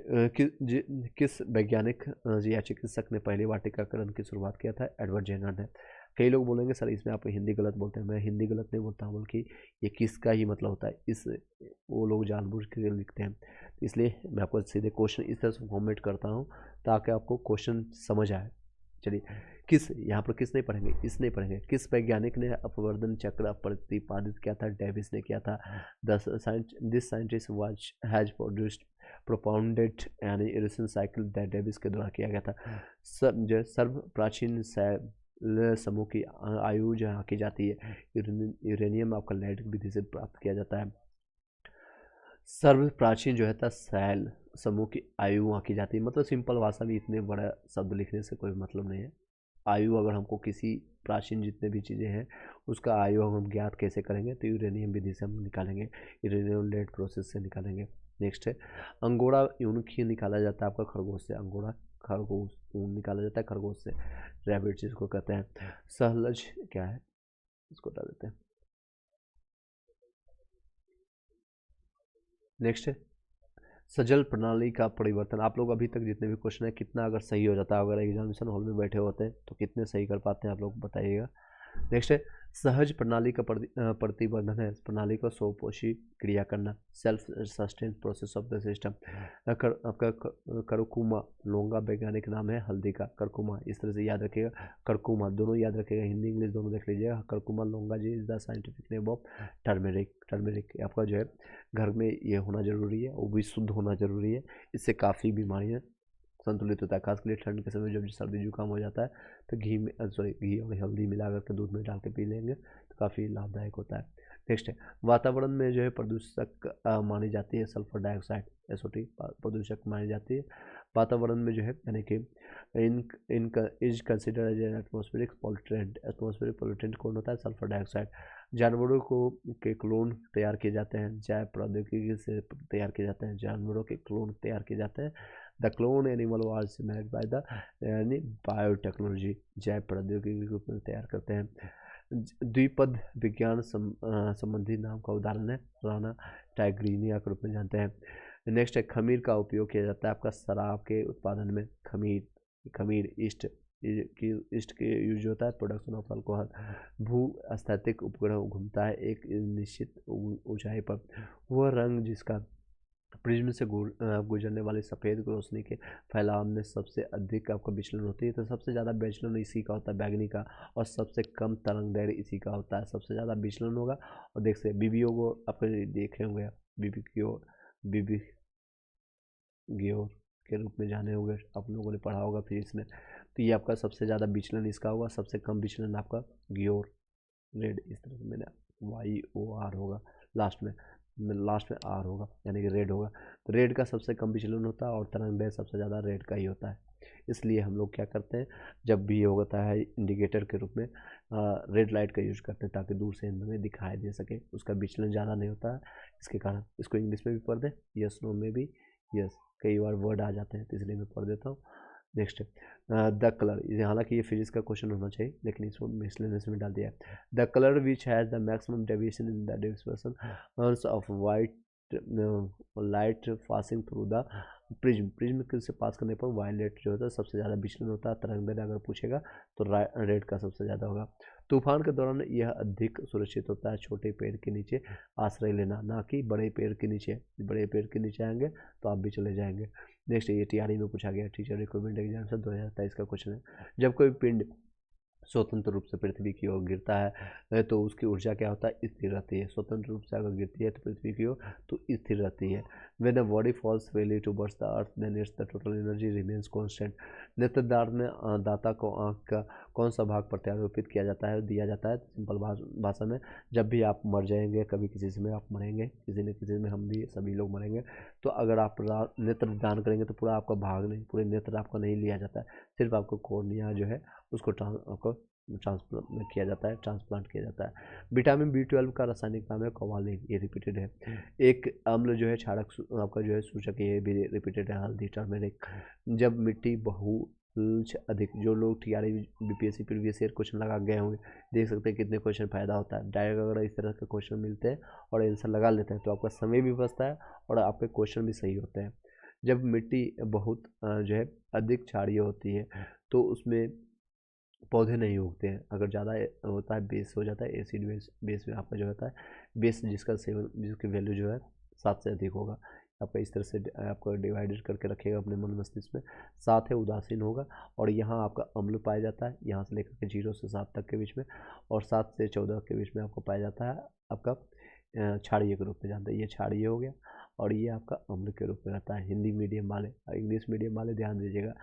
किस वैज्ञानिक या चिकित्सक ने पहली बार टीकाकरण की शुरुआत किया था, एडवर्ड जेनर ने। कई लोग बोलेंगे सर इसमें आप हिंदी गलत बोलते हैं, मैं हिंदी गलत नहीं बोलता हूँ, बल्कि ये किसका ही मतलब होता है, इस वो लोग जानबूझ के लिखते हैं, तो इसलिए मैं आपको सीधे क्वेश्चन इस तरह से फॉर्मेट करता हूँ ताकि आपको क्वेश्चन समझ आए। चलिए, किस, यहाँ पर किस नहीं पढ़ेंगे, इस नहीं पढ़ेंगे। किस वैज्ञानिक ने अपवर्तन चक्र प्रतिपादित किया था, डेविस ने किया था। This scientist was has produced propounded यानी इरेशन साइकिल दैट डेविस के द्वारा किया गया था। सर्व प्राचीन समूह की आयु जो आंकी जाती है, यूरेनियम आपका लेड विधि से प्राप्त किया जाता है। सर्व प्राचीन जो है सैल समूह की आयु आंकी जाती है, मतलब सिंपल भाषा में इतने बड़ा शब्द लिखने से कोई मतलब नहीं है। आयु अगर हमको किसी प्राचीन जितने भी चीज़ें हैं उसका आयु हम ज्ञात कैसे करेंगे, तो यूरेनियम विधि से हम निकालेंगे, यूरेनियम लेड प्रोसेस से निकालेंगे। नेक्स्ट है, अंगोरा ऊन की निकाला जाता है आपका खरगोश से, अंगोरा खरगोश ऊन निकाला जाता है खरगोश से, रैबिट जिसको कहते हैं। सहलज क्या है, इसको बता देते हैं। नेक्स्ट है, सजल प्रणाली का परिवर्तन। आप लोग अभी तक जितने भी क्वेश्चन है कितना अगर सही हो जाता है, अगर एग्जामिनेशन हॉल में बैठे होते हैं तो कितने सही कर पाते हैं आप लोग बताइएगा। नेक्स्ट है, सहज प्रणाली का प्रतिवर्धन है, प्रणाली को स्वपोषी क्रिया करना, self sustain process of the system. आपका करकुमा लोंगा वैज्ञानिक नाम है हल्दी का, करकुमा, इस तरह से याद रखिएगा। करकुमा दोनों याद रखिएगा, हिंदी इंग्लिश दोनों देख लीजिएगा। करकुमा लोंगा जी is the scientific name of turmeric. Turmeric आपका जो है घर में ये होना जरूरी है, वो भी शुद्ध होना जरूरी है, इससे काफ़ी बीमारियाँ संतुलित होता है। खासकर ठंड के समय जब सर्दी जुकाम हो जाता है तो घी और हल्दी मिला करके दूध में डाल के पी लेंगे तो काफ़ी लाभदायक होता है। नेक्स्ट है, वातावरण में जो है प्रदूषक मानी जाती है सल्फर डाइऑक्साइड, SO2 प्रदूषक मानी जाती है वातावरण में जो है, यानी कि is consider as an atmospheric pollutant. Atmospheric pollutant कौन होता है, सल्फर डाइऑक्साइड। जानवरों को के क्लोन तैयार किए जाते हैं, जैव प्रौद्योगिकी से तैयार किए जाते हैं, जानवरों के क्लोन तैयार किए जाते हैं। The clone animal was made by the यानी बायोटेक्नोलॉजी, जैव प्रौद्योगिकी के रूप में तैयार करते हैं। द्विपद विज्ञान संबंधी नाम का उदाहरण है राना टाइग्रीनिया के रूप में जानते हैं। नेक्स्ट है, खमीर का उपयोग किया जाता है आपका शराब के उत्पादन में। खमीर ईस्ट के यूज होता है प्रोडक्शन ऑफ अल्कोहल। भू स्थैतिक उपग्रह घूमता है एक निश्चित ऊंचाई पर, वह रंग जिसका प्रिज्म से गुजरने वाली सफ़ेद रोशनी के फैलाव में सबसे अधिक आपका विचलन होती है, तो सबसे ज़्यादा विचलन इसी का होता है बैगनी का, और सबसे कम तरंग दैर्घ्य इसी का होता है। सबसे ज़्यादा विचलन होगा, और देख से बीबीओ को आपने देखे होंगे, बीबी ग्योर के रूप में जाने होंगे, आप लोगों ने पढ़ा होगा फिजिक्स में। तो ये आपका सबसे ज़्यादा विचलन इसका होगा, सबसे कम विचलन आपका ग्योर रेड, इस तरह से मैंने YOR होगा लास्ट में आर होगा, यानी कि रेड होगा। तो रेड का सबसे कम विचलन होता है और तरंग दैर्घ्य सबसे ज़्यादा रेड का ही होता है। इसलिए हम लोग क्या करते हैं, जब भी ये होता है इंडिकेटर के रूप में रेड लाइट का यूज करते हैं ताकि दूर से हमें दिखाई दे सके, उसका विचलन ज़्यादा नहीं होता है। इसके कारण इसको इंग्लिश में भी पढ़ दें, यस नो में भी, यस, कई बार वर्ड आ जाते हैं तो इसलिए मैं पढ़ देता हूँ। नेक्स्ट द कलर, हालांकि ये फिजिक्स का क्वेश्चन होना चाहिए लेकिन इसको मिसलेनियस में डाल दिया है। The colour which has the maximum deviation in the dispersion of white light passing through the prism से पास करने पर वायलेट जो होता है सबसे ज़्यादा विचलन होता है। तरंग अगर पूछेगा तो रेड का सबसे ज़्यादा होगा। तूफान के दौरान यह अधिक सुरक्षित होता है छोटे पेड़ के नीचे आश्रय लेना, ना कि बड़े पेड़ के नीचे। बड़े पेड़ के नीचे आएंगे तो आप भी चले जाएंगे। नेक्स्ट ये टीआरई में पूछा गया, टीचर रिक्रूटमेंट एग्जाम से 2023 का क्वेश्चन है। जब कोई पिंड स्वतंत्र रूप से पृथ्वी की ओर गिरता है तो उसकी ऊर्जा क्या होता है, स्थिर रहती है। स्वतंत्र रूप से अगर गिरती है तो पृथ्वी की ओर तो स्थिर रहती है। When the body falls freely towards the earth then it's the total energy remains constant. नेत्रदान में दाता को आंख का कौन सा भाग प्रत्यारोपित किया जाता है, दिया जाता है। सिंपल भाषा में, जब भी आप मर जाएंगे, कभी किसी से में आप मरेंगे, किसी न किसी में हम भी सभी लोग मरेंगे, तो अगर आप नेत्र दान करेंगे तो पूरा आपका भाग नहीं, पूरे नेत्र आपका नहीं लिया जाता है, सिर्फ आपको कॉर्निया जो है उसको ट्रांसप्लांट किया जाता है, ट्रांसप्लांट किया जाता है। विटामिन B12 का रासायनिक नाम है कोवालिन, ये रिपीटेड है। एक अम्ल जो है क्षारक आपका जो है सूचक, ये भी रिपीटेड है, हल्दी टर्मेरिक। जब मिट्टी बहुलच अधिक, जो लोग TRE BPSC previous year question लगा गए होंगे देख सकते हैं कितने क्वेश्चन फायदा होता है। डायरेक्ट अगर इस तरह के क्वेश्चन मिलते हैं और आंसर लगा लेते हैं तो आपका समय भी बचता है और आपके क्वेश्चन भी सही होते हैं। जब मिट्टी बहुत जो है अधिक क्षारीय होती है तो उसमें पौधे नहीं उगते हैं। अगर ज़्यादा होता है बेस हो जाता है, एसिड बेस में आपका जो होता है बेस, जिसका सेवन जिसकी वैल्यू जो है 7 से अधिक होगा। आपका इस तरह से आपको डिवाइडेड करके रखेगा अपने मन मस्तिष्क में। 7 है उदासीन होगा, और यहाँ आपका अम्ल पाया जाता है, यहाँ से लेकर के 0 से 7 तक के बीच में, और 7 से 14 के बीच में आपको पाया जाता है आपका क्षारीय के रूप में जानते हैं। ये क्षारीय हो गया और ये आपका अम्ल के रूप में रहता है। हिंदी मीडियम वाले, इंग्लिश मीडियम वाले ध्यान दीजिएगा,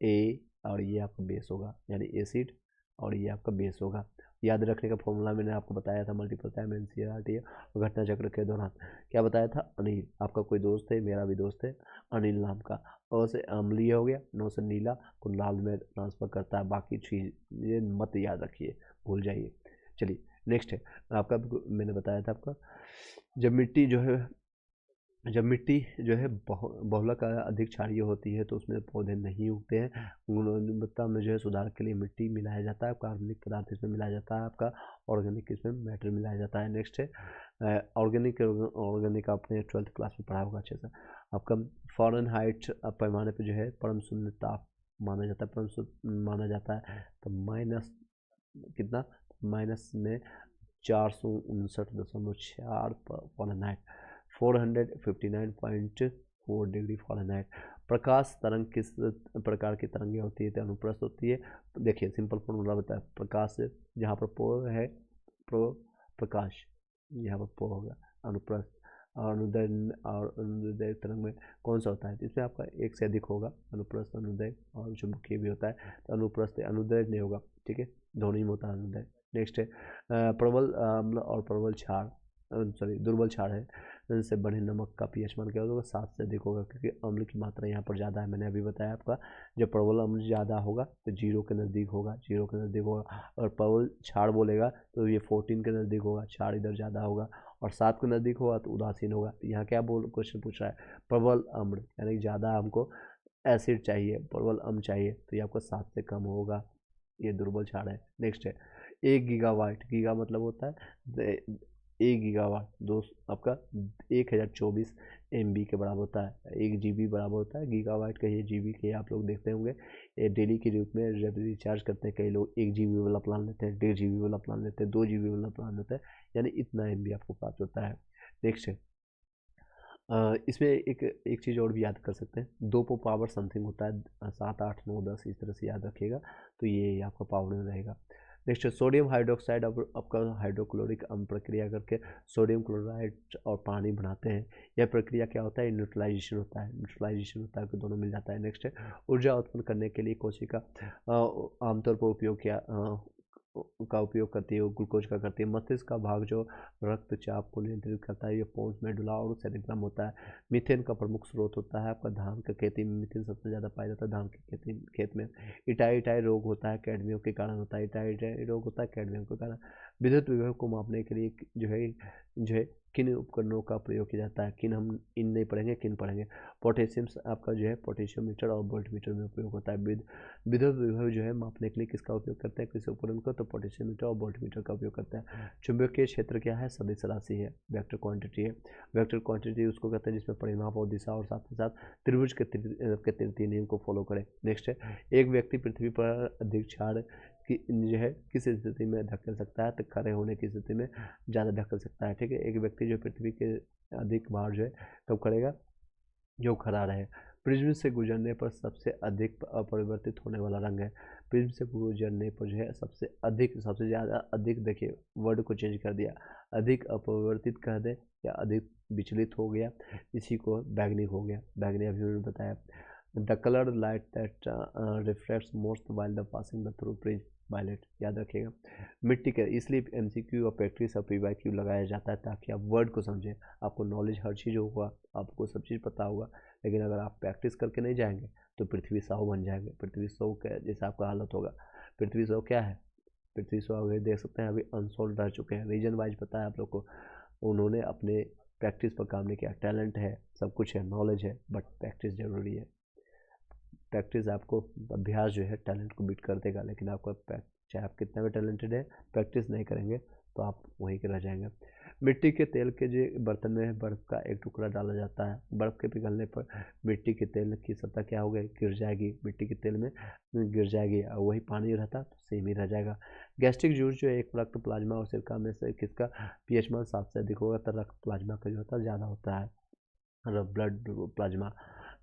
ए और ये आपका बेस होगा, यानी एसिड, और ये आपका बेस होगा। याद रखने का फॉर्मूला मैंने आपको बताया था मल्टीपल टाइम एनसीईआरटी और घटना चक्र के दौरान। क्या बताया था, अनिल, आपका कोई दोस्त है, मेरा भी दोस्त है अनिल नाम का। अ से अम्लीय हो गया, नो से नीला को लाल में ट्रांसफर करता है। बाकी चीज ये मत याद रखिए, भूल जाइए। चलिए नेक्स्ट है आपका, मैंने बताया था आपका, जब मिट्टी जो है बहुलक अधिक क्षारीय होती है तो उसमें पौधे नहीं उगते हैं। गुणवत्ता में जो है सुधार के लिए मिट्टी मिलाया जाता है, कार्बनिक पदार्थ इसमें मिलाया जाता है, आपका ऑर्गेनिक इसमें मैटर मिलाया जाता है। नेक्स्ट है ऑर्गेनिक आपने 12th क्लास में पढ़ा होगा अच्छे से। आपका फ़ारेनहाइट पैमाने पर जो है परम शून्य ताप माना जाता है, परम शून्य माना जाता है। तो माइनस कितना, माइनस में 459.4 फ़ारेनहाइट, 459.4 डिग्री फ़ारेनहाइट। प्रकाश तरंग किस प्रकार की तरंगें होती है, तो अनुप्रस्थ होती है। तो देखिए सिंपल फॉर्मूला बताया, प्रकाश जहाँ पर पो है, प्रो प्रकाश, यहाँ पर पो होगा अनुप्रस्थ, और अनुदय तरंग में कौन सा होता है, तो इसमें आपका एक से अधिक होगा, अनुप्रस्थ, अनुदय और चुंबकीय भी होता है। तो अनुप्रस्थ, अनुदय नहीं होगा, ठीक है, दोनों ही में होता है अनुदय। नेक्स्ट है प्रबल अम्ल और प्रबल क्षार, सॉरी दुर्बल क्षार है, से बड़े नमक का पीएच मान क्या होगा, 7 से अधिक होगा, क्योंकि अम्ल की मात्रा यहाँ पर ज़्यादा है। मैंने अभी बताया आपका, जब प्रबल अम्ल ज़्यादा होगा तो 0 के नज़दीक होगा, 0 के नज़दीक होगा, और प्रबल क्षार बोलेगा तो ये 14 के नज़दीक होगा, क्षार इधर ज़्यादा होगा, और 7 के नज़दीक होगा तो उदासीन होगा। तो यहाँ क्या क्वेश्चन पूछ रहा है, प्रबल अम्ल यानी ज़्यादा हमको एसिड चाहिए, प्रबल अम्ल चाहिए, तो ये आपका 7 से कम होगा, ये दुर्बल क्षार है। नेक्स्ट है 1 गीगावाट, गीगा मतलब होता है 1 गीगावाट, दो आपका 1024 MB के बराबर होता है। 1 GB बराबर होता है गीगावाट का, ये GB के आप लोग देखते होंगे, ये डेली के रूप में जब रिचार्ज करते हैं कई लोग 1 GB वाला प्लान लेते हैं, 1.5 GB वाला प्लान लेते हैं, 2 GB वाला प्लान लेते हैं, यानी इतना MB आपको प्राप्त होता है। नेक्स्ट है इसमें एक चीज़ और भी याद कर सकते हैं, 2 को पावर समथिंग होता है, 7 8 9 10 इस तरह से याद रखिएगा, तो ये आपका पावर में रहेगा। नेक्स्ट सोडियम हाइड्रोक्साइड, अब आपका हाइड्रोक्लोरिक अम्ल प्रक्रिया करके सोडियम क्लोराइड और पानी बनाते हैं। यह प्रक्रिया क्या होता है, न्यूट्रलाइजेशन होता है, न्यूट्रलाइजेशन होता है, तो दोनों मिल जाता है। नेक्स्ट है ऊर्जा उत्पन्न करने के लिए कोशिका आमतौर पर उपयोग किया का उपयोग करती है, ग्लूकोज का करती है। मस्तिष्क का भाग जो रक्तचाप को नियंत्रित करता है, ये पोन्स मेडुला और सेरेब्रम होता है। मीथेन का प्रमुख स्रोत होता है आपका धान का खेती में, मीथेन सबसे ज़्यादा पाया जाता है धान की खेत में। इटाई रोग होता है कैडमियम के कारण होता है, इटाई रोग होता है कैडमियम के कारण। विद्युत विभव को मापने के लिए जो है किन उपकरणों का प्रयोग किया जाता है, किन हम इन नहीं पढ़ेंगे, किन पढ़ेंगे। पोटेशियम आपका जो है पोटेशियोमीटर और वोल्टमीटर में उपयोग होता है। विद्युत विभव जो है मापने के लिए किसका उपयोग करते हैं, किस उपकरण का, तो पोटेशियोमीटर और वोल्टमीटर का उपयोग करते हैं। चुंबकीय क्षेत्र क्या है, सदिश राशि है, वेक्टर क्वांटिटी है। वेक्टर क्वांटिटी उसको कहते हैं जिसमें परिमाप और दिशा और साथ ही साथ त्रिभुज के तृतीय नियम को फॉलो करें। नेक्स्ट है, एक व्यक्ति पृथ्वी पर अधिक क्षार कि जो है किस स्थिति में धकेल सकता है, तो खड़े होने की स्थिति में ज़्यादा धकेल सकता है। ठीक है, एक व्यक्ति जो पृथ्वी के अधिक भार जो है कब करेगा, जो खड़ा रहे। प्रिज्म से गुजरने पर सबसे अधिक अपरिवर्तित होने वाला रंग है। प्रिज्म से गुजरने पर जो है सबसे ज़्यादा अधिक, देखिए वर्ड को चेंज कर दिया, अधिक अपरिवर्तित कह दे या अधिक विचलित हो गया, इसी को बैगनी हो गया। बैगनी अभी मैंने बताया। The colour light that reflects most while the passing the through prism violet, याद रखिएगा। मिट्टी के, इसलिए एमसीक्यू और प्रैक्टिस और पीवाईक्यू लगाया जाता है ताकि आप वर्ड को समझें। आपको नॉलेज हर चीज़ होगा, आपको सब चीज़ पता होगा, लेकिन अगर आप प्रैक्टिस करके नहीं जाएंगे तो पृथ्वी साव बन जाएंगे। पृथ्वी साव का जैसे आपका हालत होगा। पृथ्वी साव क्या है, पृथ्वी साव अभी देख सकते हैं, अभी अनसोल्व रह चुके हैं। रीजन वाइज पता है आप लोग को, उन्होंने अपने प्रैक्टिस पर काम नहीं किया। टैलेंट है, सब कुछ है, नॉलेज है, बट प्रैक्टिस ज़रूरी है। प्रैक्टिस आपको, अभ्यास जो है टैलेंट को बीट कर देगा, लेकिन आपका चाहे आप कितना भी टैलेंटेड है, प्रैक्टिस नहीं करेंगे तो आप वहीं के रह जाएंगे। मिट्टी के तेल के जो बर्तन में बर्फ़ का एक टुकड़ा डाला जाता है। बर्फ़ के पिघलने पर मिट्टी के तेल की सतह क्या हो गई, गिर जाएगी, मिट्टी के तेल में गिर जाएगी, और वही पानी रहता तो सेम ही रह जाएगा। गैस्ट्रिक जूस जो है एक रक्त प्लाज्मा और सिरका में से किसका पीएच मान 7 से अधिक होगा, तो रक्त प्लाज्मा का जो होता है ज़्यादा होता है, ब्लड प्लाज्मा।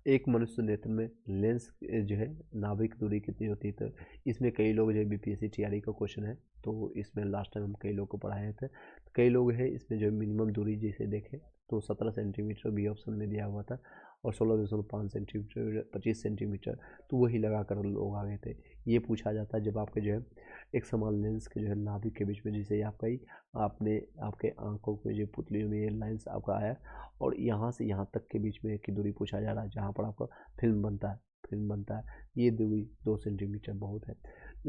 एक मनुष्य नेत्र में लेंस जो है नाभिक दूरी कितनी होती है, तो इसमें कई लोग जो है बीपीएससी टीआरई का क्वेश्चन है, तो इसमें लास्ट टाइम हम कई लोग को पढ़ाए थे। तो कई लोग हैं इसमें जो मिनिमम दूरी जैसे देखें तो 17 सेंटीमीटर बी ऑप्शन में दिया हुआ था, और 16.5 सेंटीमीटर, 25 सेंटीमीटर, तो वही लगा कर लोग आ गए थे। ये पूछा जाता है जब आपके जो है एक समान लेंस के जो है नाभिक के बीच में, जैसे आपका ही आपने आपके आंखों के जो पुतलियों में ये लेंस आपका आया, और यहाँ से यहाँ तक के बीच में की दूरी पूछा जा रहा है, जहाँ पर आपका फिल्म बनता है, ये दूरी 2 सेंटीमीटर बहुत है।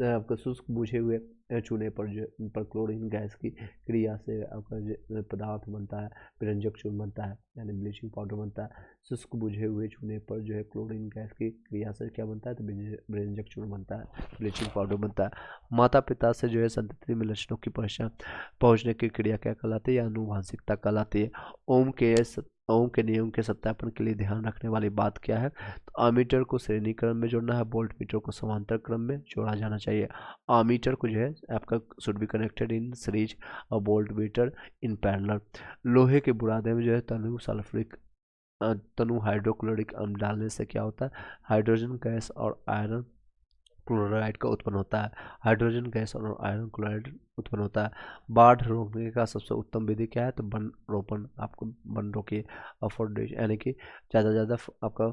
आपका शुष्क बुझे हुए चूने पर क्लोरीन गैस की क्रिया से आपका पदार्थ बनता है, विरंजक चूर्ण बनता है, यानी ब्लीचिंग पाउडर बनता है। शुष्क बुझे हुए चूने पर जो है क्लोरीन गैस की क्रिया से क्या बनता है, तो विरंजक चूर्ण बनता है, ब्लीचिंग पाउडर बनता है। माता पिता से जो है संतति में लक्षणों की पहचान पहुँचने की क्रिया क्या कहलाती है, या आनुवांशिकता कहलाती है। ओम के नियम के सत्यापन के लिए ध्यान रखने वाली बात क्या है, तो आमीटर को श्रेणी क्रम में जोड़ना है, वोल्ट मीटर को समांतर क्रम में जोड़ा जाना चाहिए। आमीटर को जो है आपका should be connected in series और वोल्ट मीटर इन पैरेलल। लोहे के बुरादे में जो है तनु हाइड्रोक्लोरिक अम्ल डालने से क्या होता है, हाइड्रोजन गैस और आयरन क्लोराइड का उत्पन्न होता है। हाइड्रोजन गैस और आयरन क्लोराइड उत्पन्न होता है। बाढ़ रोकने का सबसे उत्तम विधि क्या है, तो वन रोपण। आपको वन रोकिए, अफोर्डेशन, यानी कि ज़्यादा से ज़्यादा आपका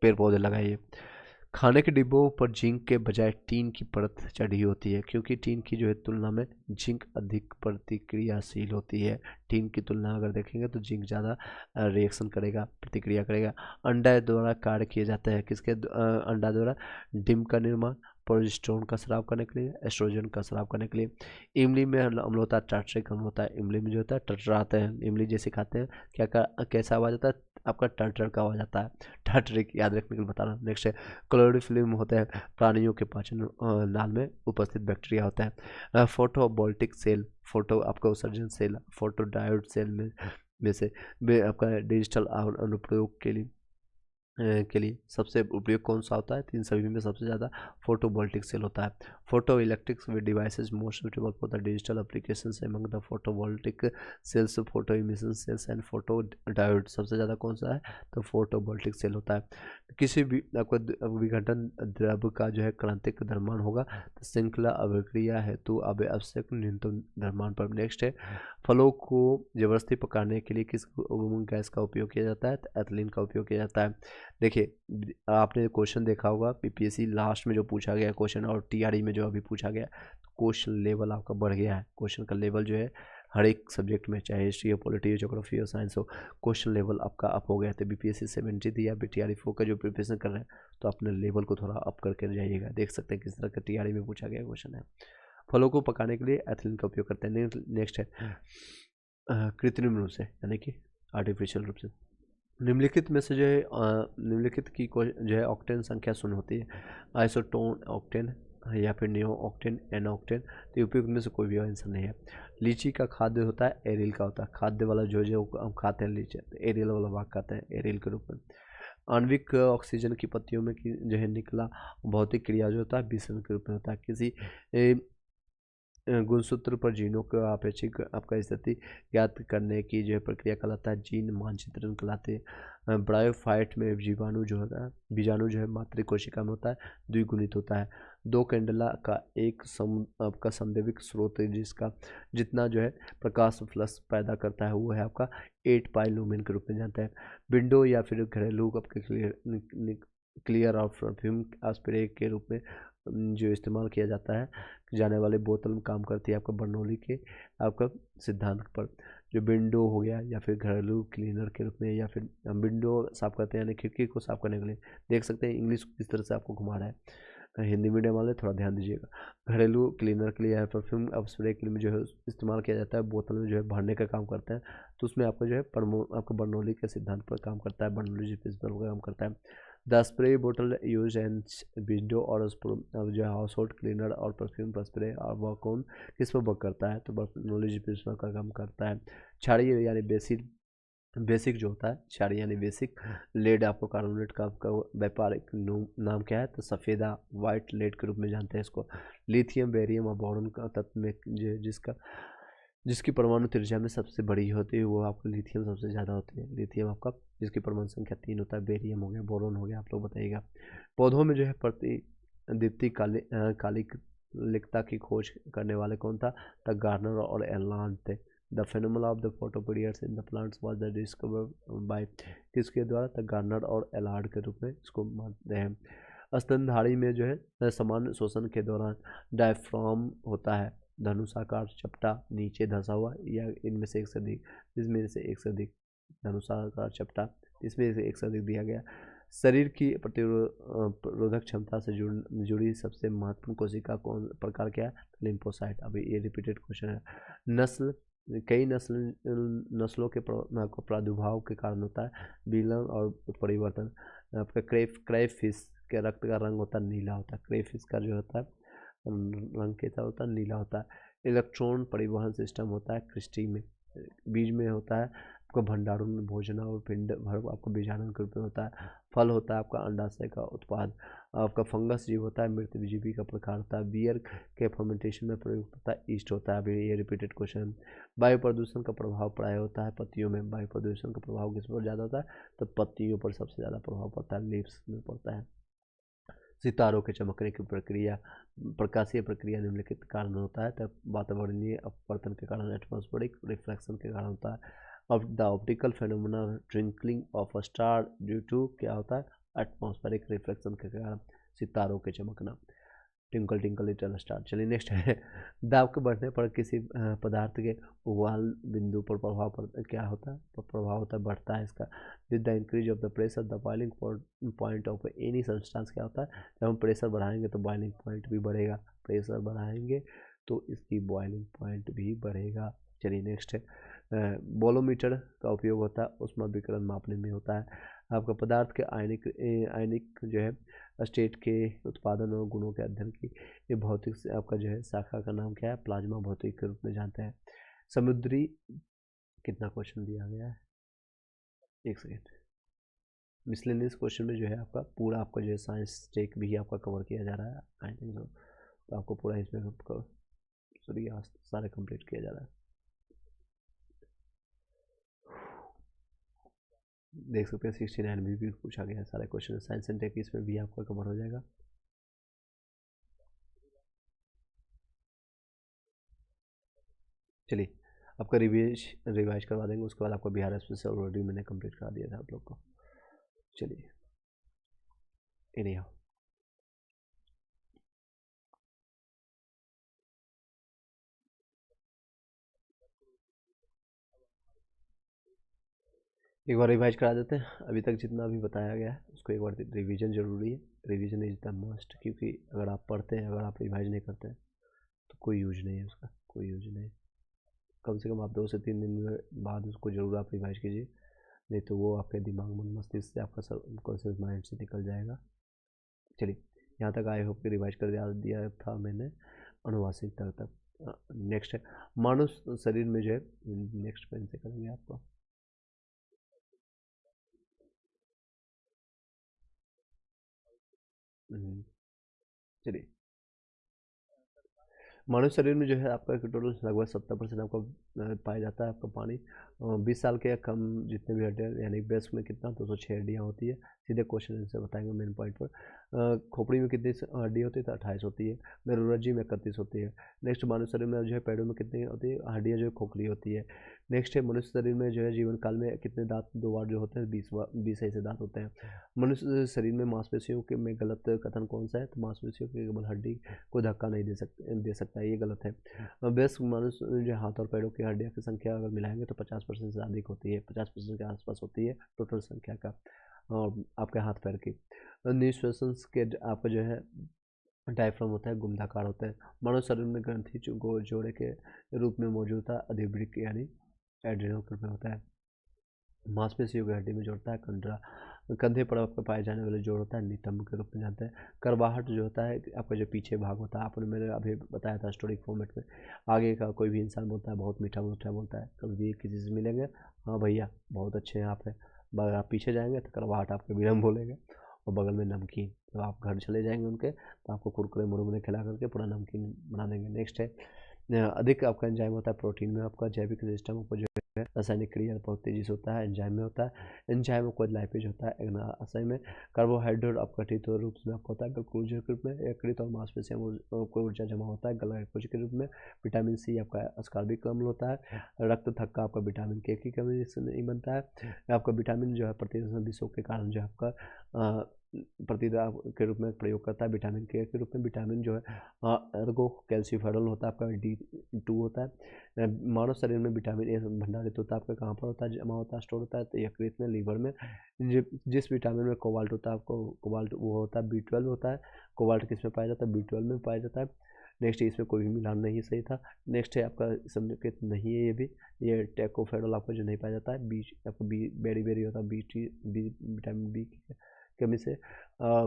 पेड़ पौधे लगाइए। खाने के डिब्बों पर जिंक के बजाय टीन की परत चढ़ी होती है, क्योंकि टीन की जो है तुलना में जिंक अधिक प्रतिक्रियाशील होती है। टीन की तुलना अगर देखेंगे तो जिंक ज़्यादा रिएक्शन करेगा, प्रतिक्रिया करेगा। अंडा द्वारा कार्य किए जाते हैं, किसके अंडा द्वारा, डिम का निर्माण, प्रोजेस्टेरोन का स्राव करने के लिए, एस्ट्रोजन का स्राव करने के लिए। इमली में अम्ल होता है, टार्ट्रिक अम्ल होता है। इमली में जो होता है टटराते हैं, इमली जैसे खाते हैं कैसा आवाज़ आता है, आपका टर्टर का आवाज़ आता है, टार्ट्रिक, याद रखने के लिए बता रहा हूँ। नेक्स्ट है, क्लोरोफिल्म होता है, प्राणियों के पाचन नाल में उपस्थित बैक्टीरिया होता है। फोटोवोल्टिक सेल, फोटो आपका उत्सर्जन सेल, फोटोडायोड सेल में से आपका डिजिटल अनुप्रयोग के लिए सबसे उपयोग कौन सा होता है, तीन सभी में सबसे ज़्यादा फोटोवोल्टिक सेल होता है। Photo electrics devices most suitable for the digital application among the photovoltaic cells, photo emission cells and photo diode. सबसे ज़्यादा कौन सा है, तो फोटोवोल्टिक सेल होता है। किसी भी आपको विघटन द्रव्य का जो है क्रांतिक द्रव्यमान होगा, तो श्रृंखला अभिक्रिया हेतु आवश्यक न्यूनतम द्रव्यमान पर। नेक्स्ट है, फलों को जबरदस्ती पकाने के लिए किस गैस का उपयोग किया जाता है, तो एथिलीन का उपयोग किया जाता है। देखिए आपने क्वेश्चन देखा होगा पीपीएससी लास्ट में जो पूछा गया क्वेश्चन, और टीआरई में जो अभी पूछा गया, क्वेश्चन लेवल आपका बढ़ गया है। क्वेश्चन का लेवल जो है हर एक सब्जेक्ट में, चाहे हिस्ट्री हो, पॉलिटी हो, ज्योग्राफी हो, साइंस हो, क्वेश्चन लेवल आपका अप हो गया। तो बीपीएससी 70 थी, या टीआरई 4 का जो प्रिपरेशन कर रहे हैं, तो अपने लेवल को थोड़ा अप करके जाइएगा। देख सकते हैं किस तरह का टीआरई में पूछा गया क्वेश्चन है। फलों को पकाने के लिए एथिलीन का उपयोग करते हैं। नेक्स्ट है कृत्रिम रूप से, यानी कि आर्टिफिशियल रूप से। निम्नलिखित में से जो है निम्नलिखित की जो है ऑक्टेन संख्या शून्य होती है। आइसोटोन ऑक्टेन या फिर नियो ऑक्टेन, एन ऑक्टेन। तो उपयुक्त में से कोई भी आंसर नहीं है। लीची का खाद्य होता है एरिल का होता है। खाद्य वाला जो हम खाते हैं लीची, एरियल वाला भाग खाते हैं एरिल के रूप में। आणविक ऑक्सीजन की पत्तियों में जो है निकला भौतिक क्रिया जो होता है विसरण के रूप में होता है। किसी गुणसूत्र पर जीनों का अपेक्षिक आपका स्थिति ज्ञात करने की जो है प्रक्रिया कहलाता है जीन मानचित्रण कहलाते हैं। ब्रायोफाइट में जीवाणु जो होता है, बीजाणु जो है मातृ कोशिका में होता है, द्विगुणित होता है। दो कैंडला का एक आपका संदेविक स्रोत है जिसका जितना जो है प्रकाश फ्लक्स पैदा करता है वो है आपका 8 पाई लूमेन के रूप में जानते हैं। विंडो या फिर घरेलू आपके क्लियर और परफ्यूम स्प्रे के रूप में जो इस्तेमाल किया जाता है जाने वाले बोतल में काम करती है आपका बर्नौली के आपका सिद्धांत पर। जो विंडो हो गया या फिर घरेलू क्लीनर के रूप में, या फिर हम विंडो साफ करते हैं यानी खिड़की को साफ करने के लिए। देख सकते हैं इंग्लिश किस तरह से आपको घुमा रहा है। हिंदी मीडियम वाले थोड़ा ध्यान दीजिएगा। घरेलू क्लीनर के लिए या परफ्यूम अब स्प्रे के लिए जो है इस्तेमाल किया जाता है, बोतल में जो है भरने का काम करता है। तो उसमें आपका जो है आपका बर्नौली के सिद्धांत पर काम करता है, बर्नौली प्रिंसिपल पर काम करता है। द स्प्रे बोतल यूज एंड विंडो और जो है हाउस होल्ड क्लीनर और परफ्यूम पर स्प्रे और वह कौन किस पर वर्क करता है, तो बर्नौली प्रिंसिपल का काम करता है। क्षारीय यानी बेसिक जो होता है क्षारीय यानी बेसिक। लेड आपको कार्बोनेट का आपका व्यापारिक नाम क्या है, तो सफ़ेदा वाइट लेड के रूप में जानते हैं इसको। लिथियम बेरियम और बोरॉन का तत्व में जिसकी परमाणु त्रिज्या में सबसे बड़ी होती है वो आपको लिथियम सबसे ज़्यादा होती है। लिथियम आपका जिसकी परमाणु संख्या 3 होता है। बेरियम हो गया, बोरॉन हो गया, आप लोग बताइएगा। पौधों में जो है प्रतिदीप्ति कालिकता की खोज करने वाले कौन था, द गार्नर और एलार्ड थे। The phenomena of the photoperiods in the plants was the discover by किसके द्वारा, द गार्नर और एलार्ड के रूप में इसको मानते हैं। स्तनधारी में जो है समान शोषण के दौरान डायफ्राम होता है, धनुषाकार चपटा नीचे धंसा हुआ, या इनमें से एक से अधिक, इसमें से एक से अधिक धनुषाकार चपटा, इसमें से एक से अधिक दिया गया। शरीर की प्रतिरोधक क्षमता से जुड़ी सबसे महत्वपूर्ण कोशिका कौन प्रकार क्या है, लिम्फोसाइट। अभी ये रिपीटेड क्वेश्चन है। नस्ल कई नस्लों के प्रादुर्भाव के कारण होता है विलयन और परिवर्तन। आपका क्रेफिश के रक्त का रंग होता है नीला होता है। क्रेफिश का जो होता है रंग कैसा होता है, नीला होता है। इलेक्ट्रॉन परिवहन सिस्टम होता है क्रिस्टी में। बीज में होता है आपका भंडारण भोजन और पिंड भर आपका बीजाणु के रूप में होता है। फल होता है आपका अंडाशय का उत्पाद। आपका फंगस जीव होता है मृत जीवी का प्रकार होता है। बियर के फर्मेंटेशन में प्रयुक्त होता है ईस्ट होता है। अभी ये रिपीटेड क्वेश्चन। वायु प्रदूषण का प्रभाव प्राय होता है पत्तियों में। वायु प्रदूषण का प्रभाव किस पर ज़्यादा होता है, तो पत्तियों पर सबसे ज़्यादा प्रभाव पड़ता है, लीव्स में पड़ता है। सितारों के चमकने की प्रक्रिया प्रकाशीय प्रक्रिया निम्नलिखित कारण होता है, तब वातावरणीय अपवर्तन के कारण एटमॉस्फेरिक रिफ्लेक्शन के कारण होता है। अब the optical phenomena twinkling of a star due to क्या होता है, एटमॉस्फेरिक रिफ्लेक्शन के कारण सितारों के चमकना। Twinkle twinkle little star. चलिए नेक्स्ट है दाब के बढ़ने पर किसी पदार्थ के उबाल बिंदु पर प्रभाव पड़ता क्या होता है, प्रभाव होता है बढ़ता है इसका। With the increase of the pressure the boiling point of any substance क्या होता है, जब हम प्रेशर बढ़ाएंगे तो बॉइलिंग पॉइंट भी बढ़ेगा। प्रेशर बढ़ाएंगे तो इसकी बॉइलिंग पॉइंट भी बढ़ेगा। चलिए नेक्स्ट है बोलोमीटर का उपयोग होता है उष्मा विकिरण मापने में होता है। आपका पदार्थ के आयनिक जो है स्टेट के उत्पादन और गुणों के अध्ययन की ये भौतिक से आपका जो है शाखा का नाम क्या है, प्लाज्मा भौतिक के रूप में जानते हैं। समुद्री कितना क्वेश्चन दिया गया है, एक सेकेंड। मिसलेनियस क्वेश्चन में जो है आपका पूरा आपका जो है साइंस टेक भी आपका कवर किया जा रहा है आई थिंक सो, तो आपको पूरा इसमें सारे कंप्लीट किया जा रहा है। देख सकते हैं 69 में भी पूछा गया है सारे क्वेश्चन, साइंस एंड टेक इसमें भी आपका कवर हो जाएगा। चलिए आपका रिवाइज करवा देंगे, उसके बाद आपका बिहार एक्सप्रेस ऑलरेडी मैंने कंप्लीट करा दिया था आप लोग को। चलिए एनी हाउ एक बार रिवाइज करा देते हैं। अभी तक जितना भी बताया गया है उसको एक बार रिवीजन जरूरी है। रिवीजन इज द मस्ट, क्योंकि अगर आप पढ़ते हैं अगर आप रिवाइज नहीं करते हैं तो कोई यूज नहीं है उसका, कोई यूज नहीं है। कम से कम आप 2 से 3 दिन में बाद उसको ज़रूर आप रिवाइज कीजिए, नहीं तो वो आपके दिमाग मन मस्तिष्क से आपका सबकॉन्शियस माइंड से निकल जाएगा। चलिए, यहाँ तक आई होप कि रिवाइज कर दिया था मैंने अनुवांशिक तक। नेक्स्ट है मानव शरीर में जो है, नेक्स्ट पेन से करेंगे आपको। चलिए, मानव शरीर में जो है आपका टोटल लगभग 70% आपका पाया जाता है आपका पानी। 20 साल के या कम जितने भी हड्डियाँ, यानी ब्रेस्ट में कितना 206 हड्डियाँ होती है। सीधे क्वेश्चन आंसर बताएंगे मेन पॉइंट पर। खोपड़ी में कितनी हड्डी होती है तो 28 होती है। मेरुरज्जु में 31 होती है। नेक्स्ट मानव शरीर में जो है पैरों में कितनी होती है हड्डियाँ जो है खोखली होती है। नेक्स्ट है मनुष्य शरीर में जो है जीवन काल में कितने दांत 2 बार जो होते हैं 20 ऐसे दांत होते हैं। मनुष्य शरीर में मांसपेशियों के में गलत कथन कौन सा है तो मांसपेशियों की केवल हड्डी को धक्का नहीं दे सकता है, ये गलत है। वयस्क मनुष्य जो हाथ और पैरों की हड्डियों की संख्या अगर मिलाएंगे तो 50% से अधिक होती है, 50% के आसपास होती है टोटल संख्या का और आपके हाथ पैर की। निश्वास के आपका जो है डायफ्राम होता है गुंडाकार होता है। मानव शरीर में ग्रंथि जोड़े के रूप में मौजूद होता है, अधिवृक्क यानी एड्रेनल में होता है। मांसपेशियों की हड्डी में जोड़ता है कंधरा, कंधे पर आपका पाए जाने वाले जोड़ होता है नितंब के रूप में जानते हैं। करवाहट जो होता है आपका जो पीछे भाग होता है, आपने मैंने अभी बताया था स्टोरिक फॉर्मेट में। आगे का कोई भी इंसान बोलता है बहुत मीठा मीठा बोलता है, कभी भी किसी से मिलेंगे हाँ भैया बहुत अच्छे हैं आप हैं, मगर आप पीछे जाएंगे तो करवाहट आपके विनम्र बोलेंगे और बगल में नमकीन। तो आप घर चले जाएंगे उनके तो आपको कुरकुरे मुरमुरे खिला करके पूरा नमकीन बना देंगे। नेक्स्ट है अधिक आपका एंजाइम होता है प्रोटीन में। आपका जैविक सिस्टम को जो है रासायनिक क्रिया बहुत तेजी से होता है, एंजाइम में होता है। एंजाइम में कोई लाइपेज होता है अग्नाशय में। कार्बोहाइड्रेट अपघटित रूप में आपको होता है ग्लूकोज के रूप में। यकृत और मांसपेशियों में कोई ऊर्जा जमा होता है ग्लाइकोज के रूप में। विटामिन सी आपका अस्कॉर्बिक अम्ल होता है। रक्त थक्का आपका विटामिन के की कमी से नहीं बनता है। आपका विटामिन जो है प्रतिरक्षण विषयों के कारण जो है आपका प्रतिदा के रूप में प्रयोग करता है विटामिन के रूप में। विटामिन जो है अर्गो कैल्सीफेरॉल होता है आपका D2 होता है। मानव शरीर में विटामिन ए भंडारित होता है आपका कहाँ पर होता है जमा होता है स्टोर होता है तो यकृत में लीवर में। जिस विटामिन में कोबाल्ट होता है आपको कोबाल्ट वो होता है B12 होता है। कोबाल्ट किस में पाया जाता है B12 में पाया जाता है। नेक्स्ट इसमें कोई भी मिलान नहीं सही था। नेक्स्ट है आपका संकेत नहीं है ये भी, ये टेकोफेरॉल आपको जो नहीं पाया जाता है। बी आपको बी बेरी बेरी होता है विटामिन बी कमी से।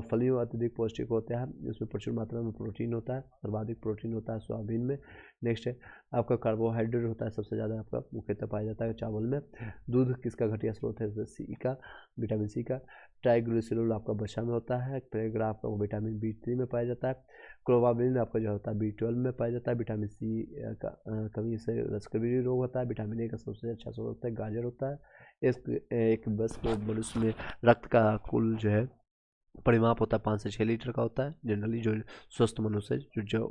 फलियों अत्यधिक पौष्टिक होता है, इसमें प्रचुर मात्रा में प्रोटीन होता है, सर्वाधिक प्रोटीन होता है सोयाबीन में। नेक्स्ट है आपका कार्बोहाइड्रेट होता है सबसे ज़्यादा आपका मुख्यतः पाया जाता है चावल में। दूध किसका घटिया स्रोत है सी का, विटामिन सी का। ट्राइग्लिसराइड आपका वसा में होता है। प्रेग्रा आपका विटामिन B3 में पाया जाता है। क्लोबाबिन आपका जो होता है B12 में पाया जाता है। विटामिन सी का कमी से रसकबीरी रोग होता है। विटामिन ए का सबसे अच्छा स्रोत होता है गाजर होता है। एक बस को मनुष्य में रक्त का कुल जो है परिमाप होता है 5 से 6 लीटर का होता है। जनरली जो स्वस्थ मनुष्य जो